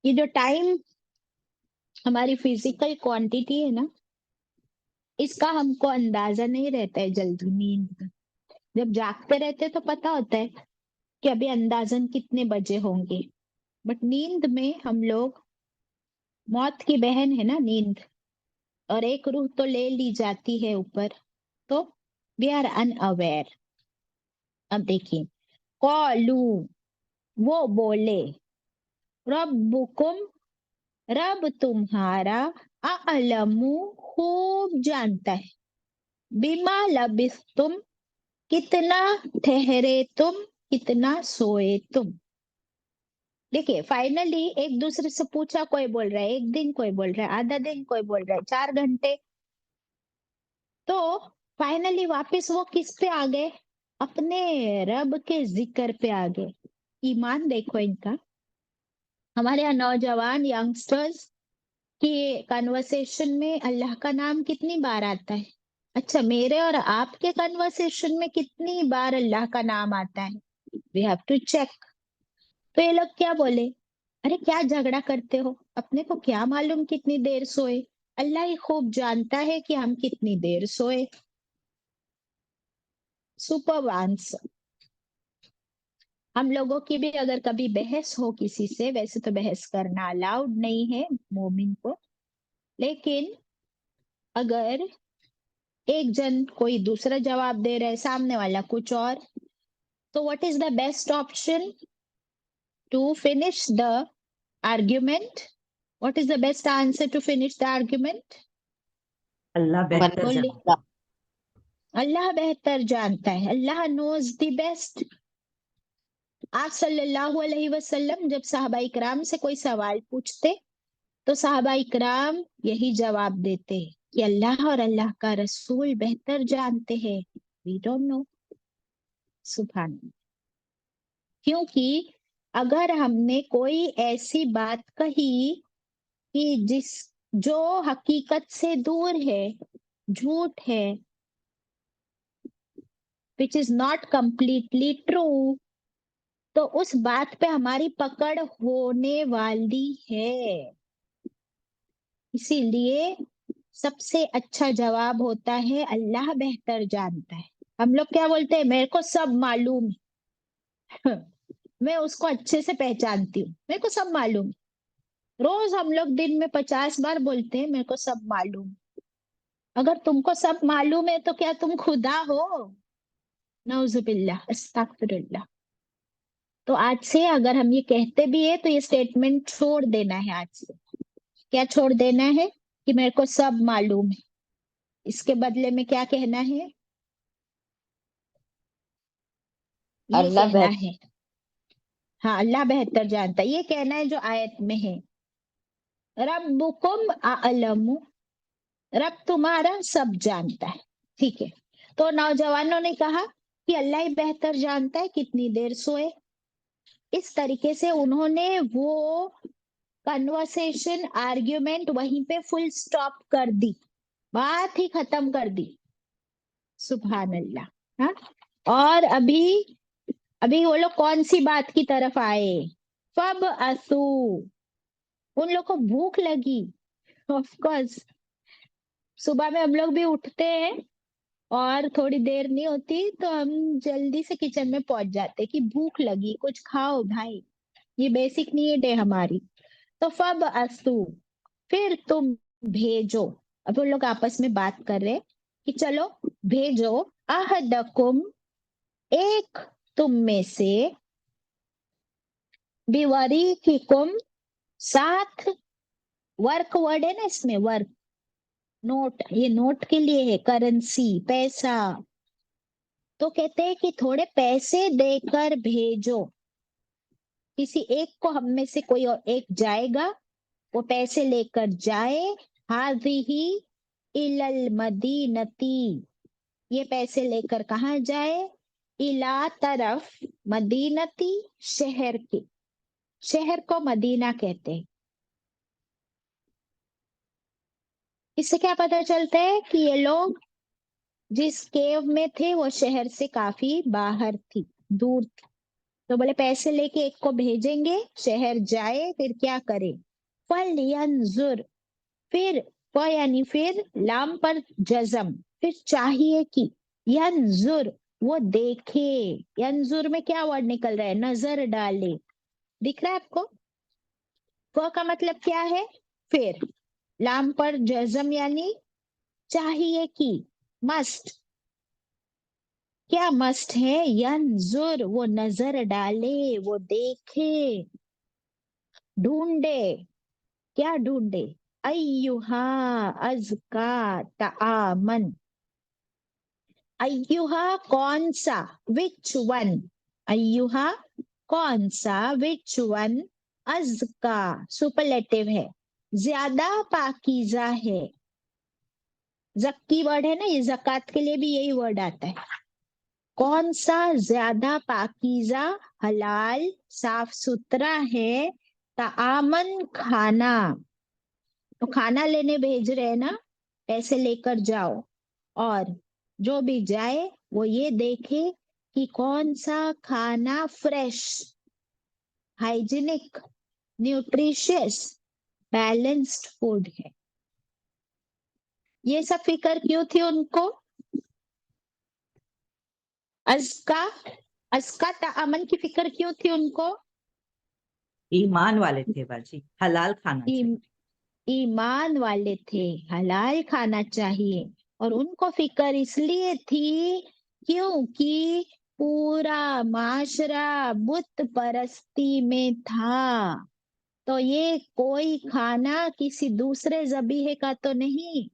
ये जो टाइम हमारी फिजिकल क्वांटिटी है ना, इसका हमको अंदाजा नहीं रहता है जल्दी नींद का। जब जागते रहते तो पता होता है कि अभी अंदाजन कितने बजे होंगे, बट नींद में हम लोग, मौत की बहन है ना नींद, और एक रूह तो ले ली जाती है ऊपर, तो वी आर अनअवेयर। अब देखिए, कौलू, वो बोले, रब्बुकुम, रब तुम्हारा, अअलमु, खूब जानता है, बिमा लबिस्तुम, कितना ठहरे तुम, कितना सोए तुम। देखिए, फाइनली एक दूसरे से पूछा, कोई बोल रहा है एक दिन, कोई बोल रहा है आधा दिन, कोई बोल रहा है 4 घंटे। तो फाइनली वापस वो किस पे आ गए? अपने रब के जिक्र पे आ गए। ईमान देखो इनका। हमारे यहाँ नौजवान यंगस्टर्स के कन्वर्सेशन में अल्लाह का नाम कितनी बार आता है? अच्छा, मेरे और आपके कन्वर्सेशन में कितनी बार अल्लाह का नाम आता है? We have to check. तो ये लोग क्या बोले, अरे क्या झगड़ा करते हो, अपने को क्या मालूम कितनी देर सोए, अल्लाह ही खूब जानता है कि हम कितनी देर सोए। Super answer. हम लोगों की भी अगर कभी बहस हो किसी से, वैसे तो बहस करना अलाउड नहीं है मोमिन को, लेकिन अगर एक जन कोई दूसरा जवाब दे रहा है, सामने वाला कुछ और, तो what is the best option to finish the argument? What is the best answer to finish the argument? Allah बेहतर बोलिए। जानता अल्लाह बेहतर जानता है, अल्लाह नोज द बेस्ट। आप सल्लल्लाहु अलैहि वसल्लम जब साहबा इकराम से कोई सवाल पूछते, तो साहबा इकराम यही जवाब देते कि अल्लाह और अल्लाह का रसूल बेहतर जानते हैं, वी डोंट नो। सुभान अल्लाह। क्योंकि अगर हमने कोई ऐसी बात कही कि जिस जो हकीकत से दूर है, झूठ है, which is not completely true, तो उस बात पे हमारी पकड़ होने वाली है। इसीलिए सबसे अच्छा जवाब होता है अल्लाह बेहतर जानता है। हम लोग क्या बोलते हैं, मेरे को सब मालूम है। मैं उसको अच्छे से पहचानती हूँ, मेरे को सब मालूम है। रोज हम लोग दिन में 50 बार बोलते हैं मेरे को सब मालूम है। अगर तुमको सब मालूम है तो क्या तुम खुदा हो? नौजुबिल्लाह, अस्तगफिरुल्लाह। तो आज से अगर हम ये कहते भी है तो ये स्टेटमेंट छोड़ देना है आज से। क्या छोड़ देना है? कि मेरे को सब मालूम है। इसके बदले में क्या कहना है? ये अल्लाह कहना बेहतर। है, हाँ अल्लाह बेहतर जानता है, ये कहना है जो आयत में है, रब्बुकुम अअलमु, रब तुम्हारा सब जानता है। ठीक है। तो नौजवानों ने कहा कि अल्लाह ही बेहतर जानता है कितनी देर सोए। इस तरीके से उन्होंने वो कन्वर्सेशन, आर्ग्यूमेंट वहीं पे फुल स्टॉप कर दी, बात ही खत्म कर दी। सुभान अल्लाह। हाँ। और अभी अभी वो लोग कौन सी बात की तरफ आए? फब असू, उन लोग को भूख लगी। ऑफ कोर्स, सुबह में हम लोग भी उठते हैं और थोड़ी देर नहीं होती तो हम जल्दी से किचन में पहुंच जाते कि भूख लगी, कुछ खाओ भाई, ये बेसिक नीड है हमारी। तो फब असू, फिर तुम भेजो। अब उन लोग आपस में बात कर रहे कि चलो भेजो, अहदकुम, एक तुम में से, बिवरीकिकुम, साथ, वर्क वर्ड है ना इसमें, वर्क, नोट, ये नोट के लिए है, करेंसी, पैसा। तो कहते हैं कि थोड़े पैसे देकर भेजो, किसी एक को, हम में से कोई और एक जाएगा, वो पैसे लेकर जाए। हाज़िही इलल मदीनती, ये पैसे लेकर कहाँ जाए? इला तरफ, मदीनती शहर के, शहर को मदीना कहते हैं। इससे क्या पता चलता है कि ये लोग जिस केव में थे वो शहर से काफी बाहर थी, दूर थी। तो बोले पैसे लेके एक को भेजेंगे, शहर जाए, फिर क्या करे? फल यंजुर, फिर फ यानी फिर, लाम पर जजम, फिर चाहिए कि, यंजुर वो देखे। यंजुर में क्या वर्ड निकल रहा है? नजर डाले। दिख रहा है आपको? फ का मतलब क्या है? फिर, लाम पर जजम यानी चाहिए कि, मस्ट, क्या मस्ट है? यंजुर वो नजर डाले, वो देखे। ढूंढे, क्या ढूंढे? अय्युहा अज़का तामन, अय्युहा कौन सा, विच वन, अय्युहा कौन सा, विच वन, अज़का सुपरलेटिव है, ज्यादा पाकीज़ा है। जक्की वर्ड है ना, ये जक़ात के लिए भी यही वर्ड आता है। कौन सा ज्यादा पाकीज़ा, हलाल, साफ सुथरा है, तामन खाना, तो खाना लेने भेज रहे हैं ना, पैसे लेकर जाओ। और जो भी जाए वो ये देखे कि कौन सा खाना fresh, hygienic, nutritious, balanced food है। ये सब फिक्र क्यों थी उनको? अज़का, अज़का तामन की फिक्र क्यों थी उनको? ईमान वाले थे बाजी, हलाल खाना चाहिए। ईमान वाले थे, हलाल खाना चाहिए। और उनको फिक्र इसलिए थी क्योंकि पूरा माशरा बुत परस्ती में था। तो ये कोई खाना किसी दूसरे जबीहे का तो नहीं,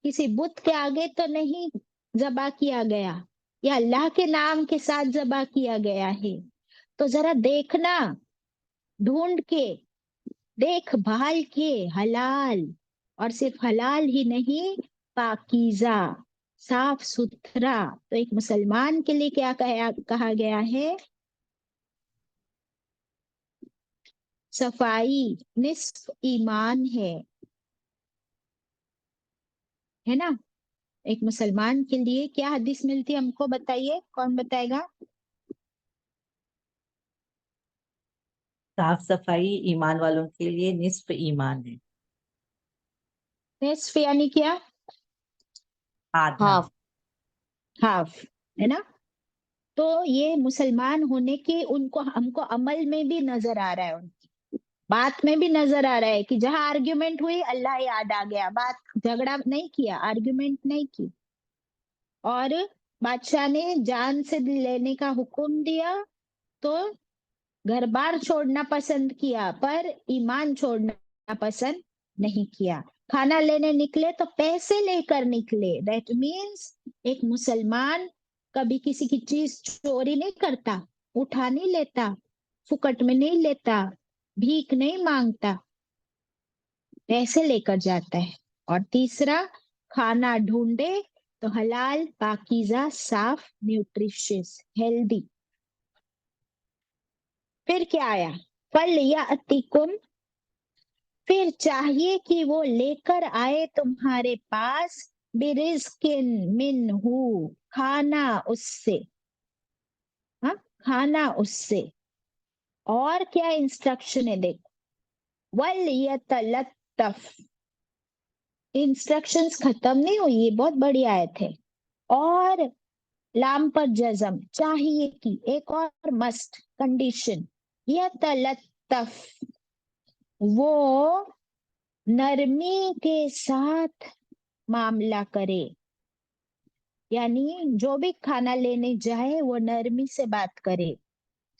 किसी बुत के आगे तो नहीं जबा किया गया, या अल्लाह के नाम के साथ जबा किया गया है। तो जरा देखना, ढूंढ के, देखभाल के, हलाल, और सिर्फ हलाल ही नहीं, पाकीज़ा, साफ सुथरा। तो एक मुसलमान के लिए क्या कहा गया है? सफाई निस्फ ईमान है ना? एक मुसलमान के लिए क्या हदीस मिलती है हमको, बताइए, कौन बताएगा? साफ सफाई ईमान वालों के लिए निस्फ ईमान है। निस्फ यानी क्या? आधा। हाफ। हाफ, है ना? तो ये मुसलमान होने के उनको, हमको अमल में भी नजर आ रहा है, उनकी बात में भी नजर आ रहा है कि जहां आर्ग्यूमेंट हुई अल्लाह याद आ गया, बात, झगड़ा नहीं किया, आर्ग्यूमेंट नहीं की। और बादशाह ने जान से लेने का हुक्म दिया, तो घर बार छोड़ना पसंद किया, पर ईमान छोड़ना पसंद नहीं किया। खाना लेने निकले तो पैसे लेकर निकले। दैट मीन्स एक मुसलमान कभी किसी की चीज चोरी नहीं करता, उठा नहीं लेता, फुकट में नहीं लेता, भीख नहीं मांगता, पैसे लेकर जाता है। और तीसरा, खाना ढूंढे तो हलाल, पाकीज़ा, साफ, न्यूट्रिशियस, हेल्दी। फिर क्या आया? फल या अतिकुम, फिर चाहिए कि वो लेकर आए तुम्हारे पास, बिरिज़्किन मिन्हु, खाना उससे, हाँ, खाना उससे। और क्या इंस्ट्रक्शन है देखो, वल यतलत्तफ, इंस्ट्रक्शंस खत्म नहीं हुई, ये बहुत बड़ी आयत है। और लाम पर जजम, चाहिए कि, एक और मस्ट, कंडीशन, यतलत्तफ, वो नरमी के साथ मामला करे, यानी जो भी खाना लेने जाए वो नरमी से बात करे,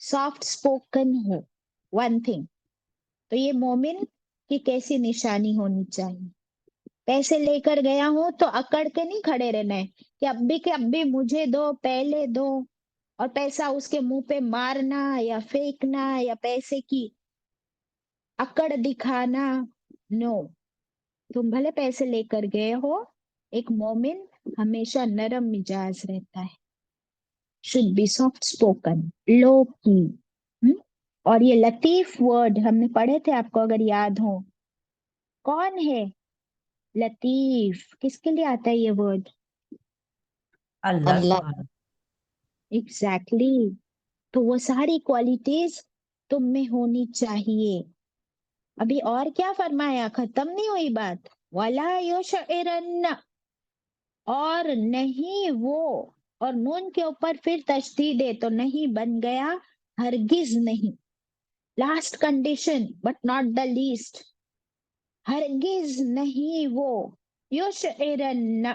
सॉफ्ट स्पोकन हो। वन थिंग, तो ये मोमिन की कैसी निशानी होनी चाहिए? पैसे लेकर गया हूं तो अकड़ के नहीं खड़े रहना है कि अब के अब भी मुझे दो, पहले दो, और पैसा उसके मुंह पे मारना या फेंकना या पैसे की अकड़ दिखाना। नो, तुम भले पैसे लेकर गए हो, एक मोमिन हमेशा नरम मिजाज रहता है, शुड बी सॉफ्ट स्पोकन, लो की। हम्म? और ये लतीफ वर्ड हमने पढ़े थे, आपको अगर याद हो। कौन है लतीफ? किसके लिए आता है ये वर्ड? अल्लाह अल्लाह। सुभान। Exactly exactly. तो वो सारी क्वालिटीज तुम में होनी चाहिए। अभी और क्या फरमाया, खत्म नहीं हुई बात। वला युशइरन्न, और नहीं वो, और नून के ऊपर फिर तशदीद है तो नहीं बन गया, हरगिज नहीं। Last condition but not the least, हरगिज नहीं वो युशइरन्न,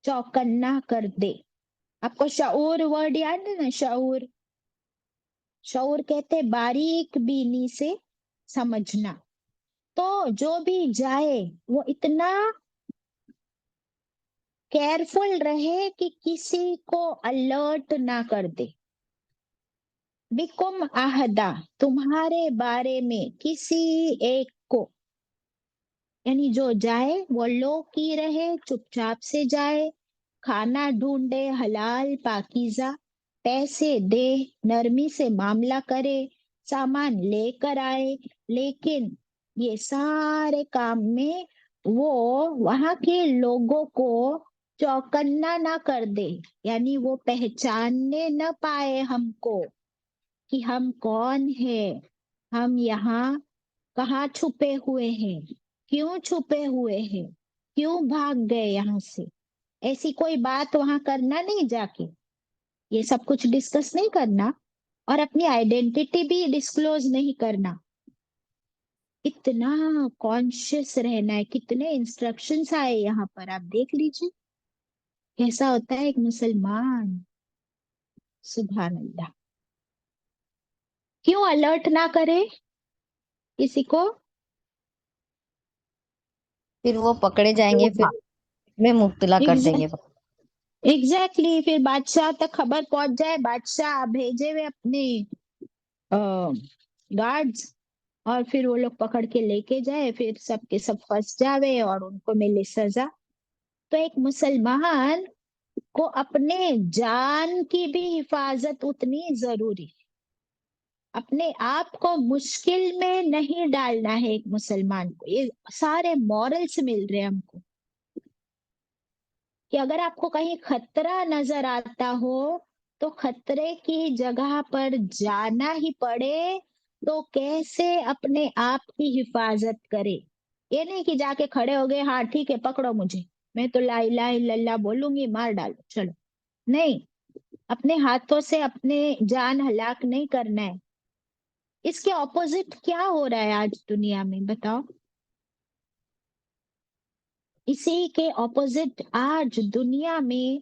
चौकन्ना कर दे। आपको शऊर वर्ड याद है ना? शऊर, शऊर कहते बारीक बीनी से समझना। तो जो भी जाए वो इतना केयरफुल रहे कि किसी को अलर्ट ना कर दे। बिकुम आहदा, तुम्हारे बारे में किसी एक को, यानी जो जाए वो लो की रहे, चुपचाप से जाए, खाना ढूंढे हलाल पाकीज़ा, पैसे दे, नरमी से मामला करे, सामान लेकर आए, लेकिन ये सारे काम में वो वहां के लोगों को चौकन्ना ना कर दे, यानी वो पहचानने न पाए हमको कि हम कौन है, हम यहाँ कहाँ छुपे हुए हैं, क्यों छुपे हुए हैं, क्यों भाग गए यहाँ से। ऐसी कोई बात वहां करना नहीं जाके, ये सब कुछ डिस्कस नहीं करना, और अपनी आइडेंटिटी भी डिस्क्लोज नहीं करना। इतना कॉन्शियस रहना है। कितने इंस्ट्रक्शंस आए यहाँ पर, आप देख लीजिए कैसा होता है एक मुसलमान। सुभान अल्लाह। क्यों अलर्ट ना करे किसी को? फिर वो पकड़े जाएंगे, फिर में मुब्तला कर देंगे। एग्जैक्टली, फिर बादशाह तक खबर पहुंच जाए, बादशाह भेजे हुए अपने गार्ड्स, और फिर वो लोग पकड़ के लेके जाए, फिर सबके सब फंस जावे और उनको मिले सजा। तो एक मुसलमान को अपने जान की भी हिफाजत उतनी जरूरी है। अपने आप को मुश्किल में नहीं डालना है एक मुसलमान को। ये सारे मॉरल्स मिल रहे हैं हमको कि अगर आपको कहीं खतरा नजर आता हो तो खतरे की जगह पर जाना ही पड़े तो कैसे अपने आप की हिफाजत करे। ये नहीं कि जाके खड़े हो गए, हाँ ठीक है पकड़ो मुझे, मैं तो ला इलाहा इल्लल्लाह बोलूंगी, मार डालो चलो। नहीं, अपने हाथों से अपने जान हलाक नहीं करना है। इसके ऑपोजिट क्या हो रहा है आज दुनिया में, बताओ? इसी के ऑपोजिट आज दुनिया में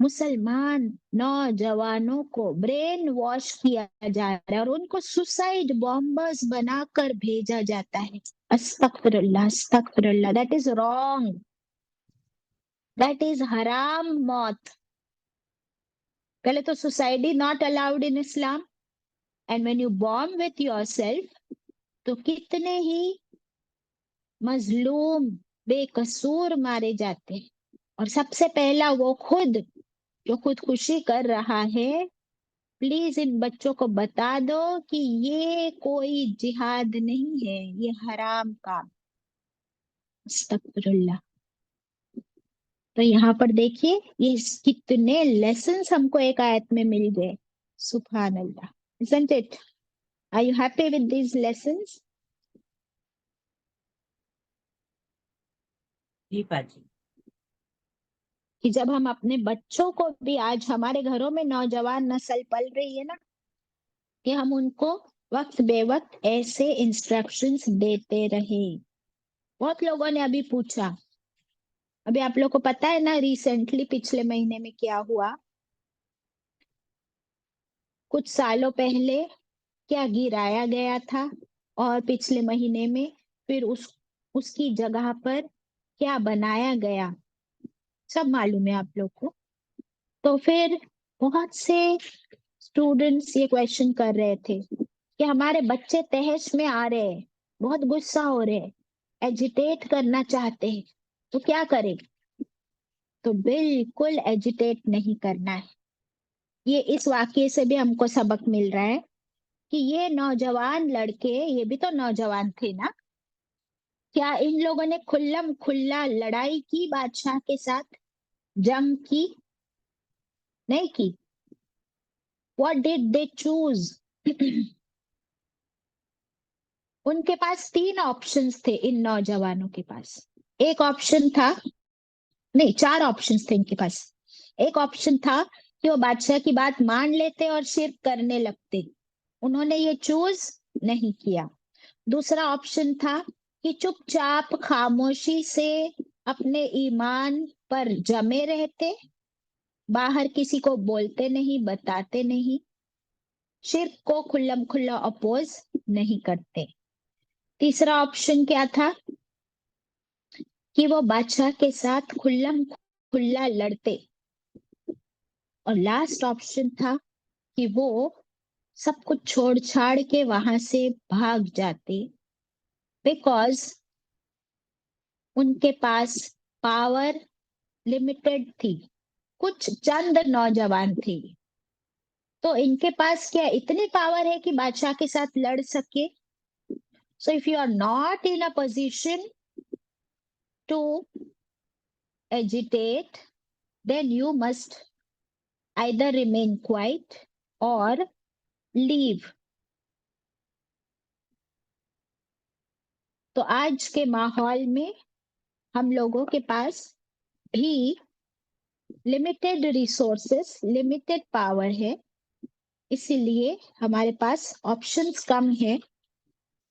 मुसलमान नौजवानों को ब्रेन वॉश किया जा रहा है और उनको सुसाइड बॉम्बर्स बनाकर भेजा जाता है। अस्तगफिरुल्लाह, अस्तगफिरुल्लाह, that is wrong, that is हराम मौत। पहले तो सुसाइड ही not allowed in Islam, and when you bomb with yourself तो कितने ही मजलूम बेकसूर मारे जाते हैं। और सबसे पहला वो खुद जो खुदकुशी कर रहा है। प्लीज इन बच्चों को बता दो कि ये कोई जिहाद नहीं है, ये हराम काम। अस्तगफिरुल्लाह। तो यहाँ पर देखिए ये कितने लेसन्स हमको एक आयत में मिल गए। सुभान अल्लाह, isn't it? Are you happy with these lessons? जी पाजी। कि जब हम अपने बच्चों को भी, आज हमारे घरों में नौजवान नस्ल पल रही है ना, कि हम उनको वक्त बेवक्त ऐसे इंस्ट्रक्शंस देते रहे। बहुत लोगों ने अभी पूछा, अभी आप लोग को पता है ना रिसेंटली पिछले महीने में क्या हुआ, कुछ सालों पहले क्या गिराया गया था, और पिछले महीने में फिर उसकी जगह पर क्या बनाया गया, सब मालूम है आप लोग को। तो फिर बहुत से स्टूडेंट्स ये क्वेश्चन कर रहे थे कि हमारे बच्चे तहस में आ रहे हैं, बहुत गुस्सा हो रहे हैं, एजिटेट करना चाहते हैं, तो क्या करें। तो बिल्कुल एजिटेट नहीं करना है। ये इस वाक्य से भी हमको सबक मिल रहा है कि ये नौजवान लड़के, ये भी तो नौजवान थे ना, क्या इन लोगों ने खुल्लम खुल्ला लड़ाई की बादशाह के साथ, जंग की? नहीं की। What did they choose? उनके पास तीन ऑप्शंस थे, इन नौजवानों के पास। एक ऑप्शन था, नहीं, चार ऑप्शंस थे इनके पास। एक ऑप्शन था कि वो बादशाह की बात मान लेते और शिर्क करने लगते, उन्होंने ये चूज नहीं किया। दूसरा ऑप्शन था कि चुपचाप खामोशी से अपने ईमान पर जमे रहते, बाहर किसी को बोलते नहीं, बताते नहीं, शिर्क को खुल्लम खुल्ला अपोज नहीं करते। तीसरा ऑप्शन क्या था कि वो बादशाह के साथ खुल्लम खुल्ला लड़ते। और लास्ट ऑप्शन था कि वो सब कुछ छोड़ छाड़ के वहां से भाग जाते, बिकॉज उनके पास पावर लिमिटेड थी, कुछ चंद नौजवान थे। तो इनके पास क्या इतनी पावर है कि बादशाह के साथ लड़ सके? So if you are not in a position to agitate, then you must either remain quiet or leave. तो आज के माहौल में हम लोगों के पास भी लिमिटेड रिसोर्सेस, लिमिटेड पावर है, इसीलिए हमारे पास ऑप्शंस कम है।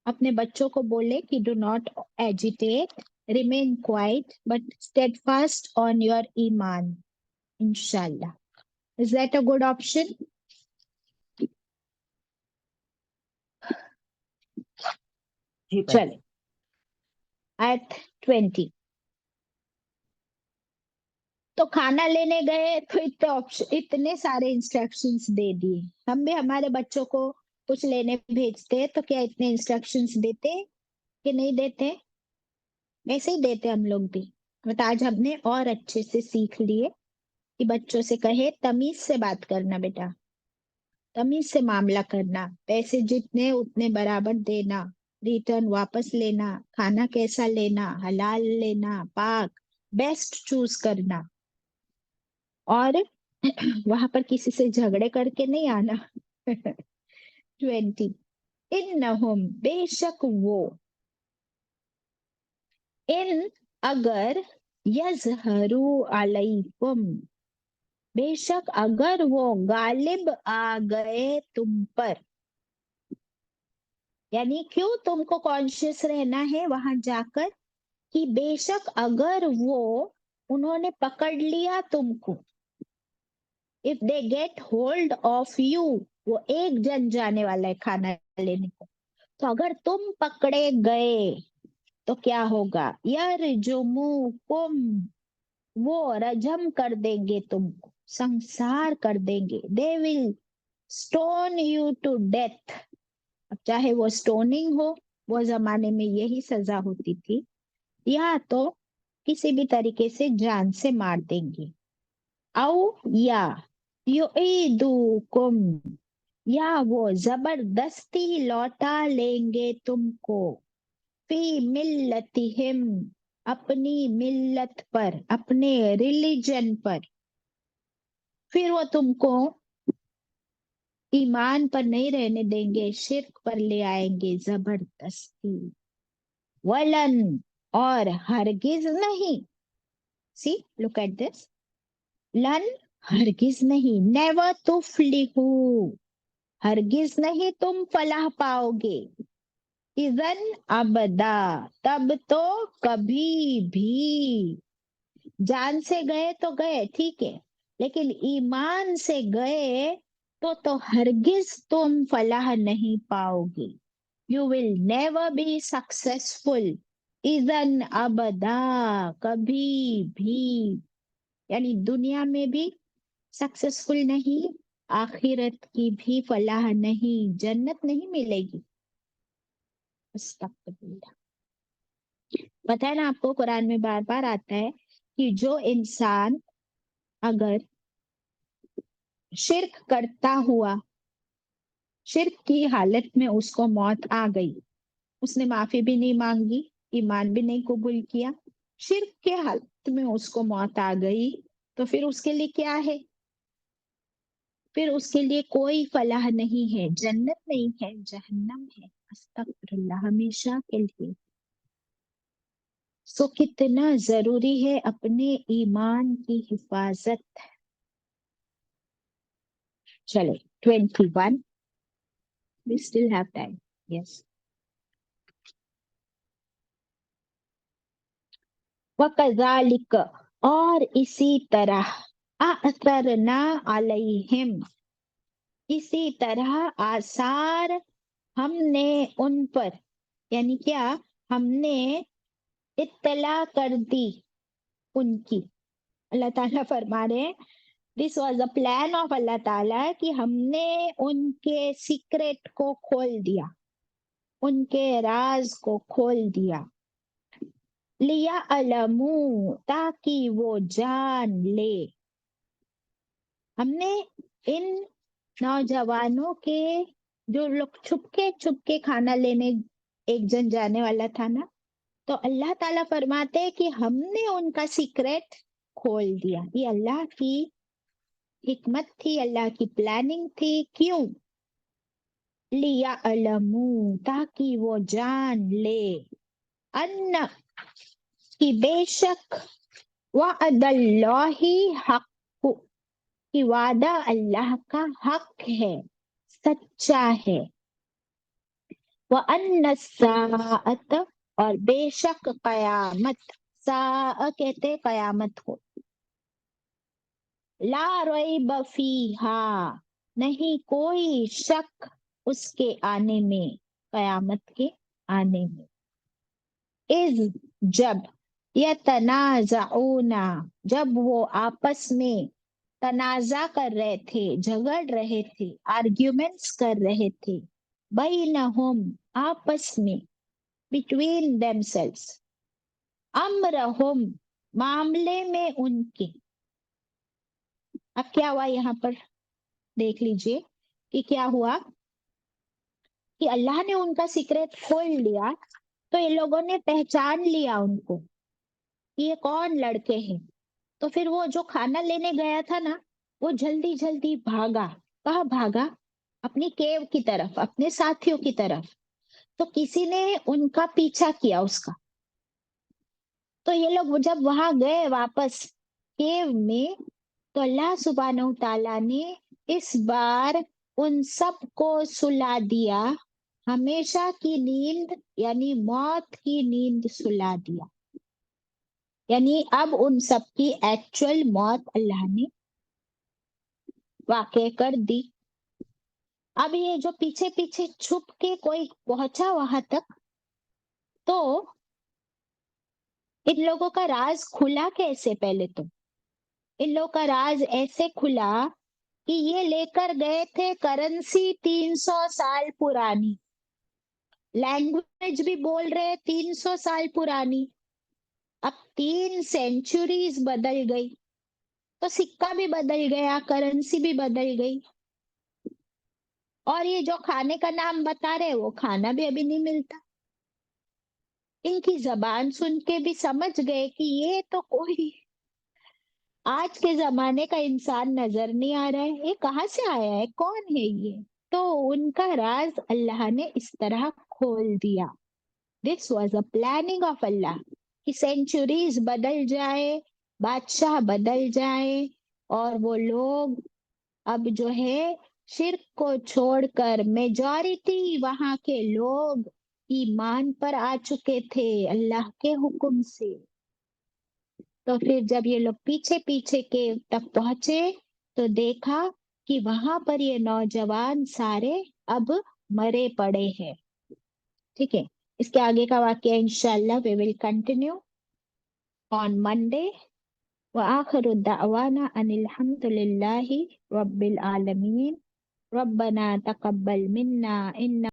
अपने बच्चों को बोले कि do not agitate, remain quiet but steadfast on your ईमान, इंशाल्लाह। Is that a good option? जी बाजी। चले एट 20। तो खाना लेने गए तो इतने ऑप्शन, इतने सारे इंस्ट्रक्शंस दे दिए। हम भी हमारे बच्चों को कुछ लेने भेजते तो क्या इतने इंस्ट्रक्शंस देते कि नहीं देते? वैसे ही देते हम लोग भी। बट आज हमने और अच्छे से सीख लिए कि बच्चों से कहे तमीज से बात करना, बेटा तमीज से मामला करना, पैसे जितने उतने बराबर देना, रिटर्न वापस लेना, खाना कैसा लेना, हलाल लेना, पाक, बेस्ट चूज करना, और वहां पर किसी से झगड़े करके नहीं आना। 20। इन्नहुम, बेशक वो, इन अगर, यजहरू अलैकुम, बेशक अगर वो गालिब आ गए तुम पर, यानी क्यों तुमको कॉन्शियस रहना है वहां जाकर कि बेशक अगर वो, उन्होंने पकड़ लिया तुमको, if they get hold of you, वो एक जन जाने वाला है खाना लेने को, तो अगर तुम पकड़े गए तो क्या होगा? यरजुमुकुम, वो रजम कर देंगे तुमको, संसार कर देंगे। They will stone you to death. अब चाहे वो स्टोनिंग हो, वो जमाने में यही सजा होती थी, या तो किसी भी तरीके से जान से मार देंगे। औ या युईदुकुम, या वो जबरदस्ती लौटा लेंगे तुमको, फी मिल्लतिहिम, अपनी मिल्लत पर, अपने रिलीजन पर। फिर वो तुमको ईमान पर नहीं रहने देंगे, शिर्क पर ले आएंगे जबरदस्ती। वलन, और हरगिज नहीं, सी लुक एट दिस, लन, हरगिज नहीं, नेवर तुफ्लिहू, हरगिज नहीं तुम फलाह पाओगे, इजन अबदा, तब तो कभी भी। जान से गए तो गए ठीक है, लेकिन ईमान से गए तो हरगिज तुम फलाह नहीं पाओगे। You will never be successful इज़न अबदा, कभी भी, यानी दुनिया में भी सक्सेसफुल नहीं, आखिरत की भी फलाह नहीं, जन्नत नहीं मिलेगी। अस्तगफिरुल्लाह। पता है ना आपको, कुरान में बार बार आता है कि जो इंसान अगर शिर्क करता हुआ, शिर्क की हालत में उसको मौत आ गई, उसने माफी भी नहीं मांगी, ईमान भी नहीं कबूल किया, शिर्क के हालत में उसको मौत आ गई, तो फिर उसके लिए क्या है? फिर उसके लिए कोई फलाह नहीं है, जन्नत नहीं है, जहन्नम है। अस्तगफिरुल्लाह, हमेशा के लिए। सो कितना जरूरी है अपने ईमान की हिफाजत। चले 21, we still have time. Yes. वकज़ालिक, और इसी तरह, अअसरना अलैहिम, इसी तरह आसार हमने उन पर, यानी क्या, हमने इत्तला कर दी उनकी। अल्लाह ताला फरमा रहे हैं, this was a plan of Allah ताला, कि हमने उनके सीक्रेट को खोल दिया, उनके राज को खोल दिया। लिया अलमू, ताकि वो जान ले, हमने इन नौजवानों के, जो लोग छुपके खाना लेने एक जन जाने वाला था ना, तो अल्लाह ताला फरमाते हैं कि हमने उनका सीक्रेट खोल दिया। ये अल्लाह की हिकमत थी, अल्लाह की प्लानिंग थी। क्यों? लिया अलमू, ताकि वो जान ले, अन्ना, कि बेशक, वअदल्लाहि हक, कि वादा अल्लाह का हक है, सच्चा है। व अन्नस्साअत, और बेशक कयामत, सा कहते कयामत को, ला रैब फीहा, नहीं कोई शक उसके आने में, कयामत के आने में। इज, जब, यतनाज़ऊना, जब वो आपस में तनाजा कर रहे थे, झगड़ रहे थे, आर्ग्यूमेंट्स कर रहे थे, बैनहुम, आपस में, बिटवीन देमसेल्व्स, अमरहुम, मामले में उनके। अब क्या हुआ यहाँ पर, देख लीजिए कि क्या हुआ, कि अल्लाह ने उनका सीक्रेट खोल लिया, तो ये लोगों ने पहचान लिया उनको कि ये कौन लड़के हैं। तो फिर वो जो खाना लेने गया था ना, वो जल्दी जल्दी भागा। कहाँ भागा? अपनी केव की तरफ, अपने साथियों की तरफ। तो किसी ने उनका पीछा किया उसका। तो ये लोग जब वहां गए वापस केव में, तो अल्लाह सुब्हानहू ताला ने इस बार उन सबको सुला दिया, हमेशा की नींद, यानी मौत की नींद सुला दिया। यानी अब उन सब की एक्चुअल मौत अल्लाह ने वाक़ कर दी। अब ये जो पीछे पीछे छुप के कोई पहुंचा वहां तक, तो इन लोगों का राज खुला कैसे? पहले तो इन लोगों का राज ऐसे खुला कि ये लेकर गए थे करेंसी 300 साल पुरानी, लैंग्वेज भी बोल रहे 300 साल पुरानी। अब 3 सेंचुरीज बदल गई, तो सिक्का भी बदल गया, करेंसी भी बदल गई, और ये जो खाने का नाम बता रहे वो खाना भी अभी नहीं मिलता। इनकी जबान सुन के भी समझ गए कि ये तो कोई आज के जमाने का इंसान नजर नहीं आ रहा है, ये कहाँ से आया है, कौन है ये? तो उनका राज अल्लाह ने इस तरह खोल दिया। This was a planning of Allah, कि सेंचुरीज बदल जाए, बादशाह बदल जाए, और वो लोग अब जो है शिर्क को छोड़कर, मेजॉरिटी वहां के लोग ईमान पर आ चुके थे अल्लाह के हुक्म से। तो फिर जब ये लोग पीछे पीछे के तक पहुंचे, तो देखा कि वहां पर ये नौजवान सारे अब मरे पड़े हैं। ठीक है, इसके आगे का वाक्य इंशाल्लाह we will continue on Monday. व आखिरु दावाना अनिल हम्दुलिल्लाहि रब्बिल आलमीन। रब्बना तकब्बल मिन्ना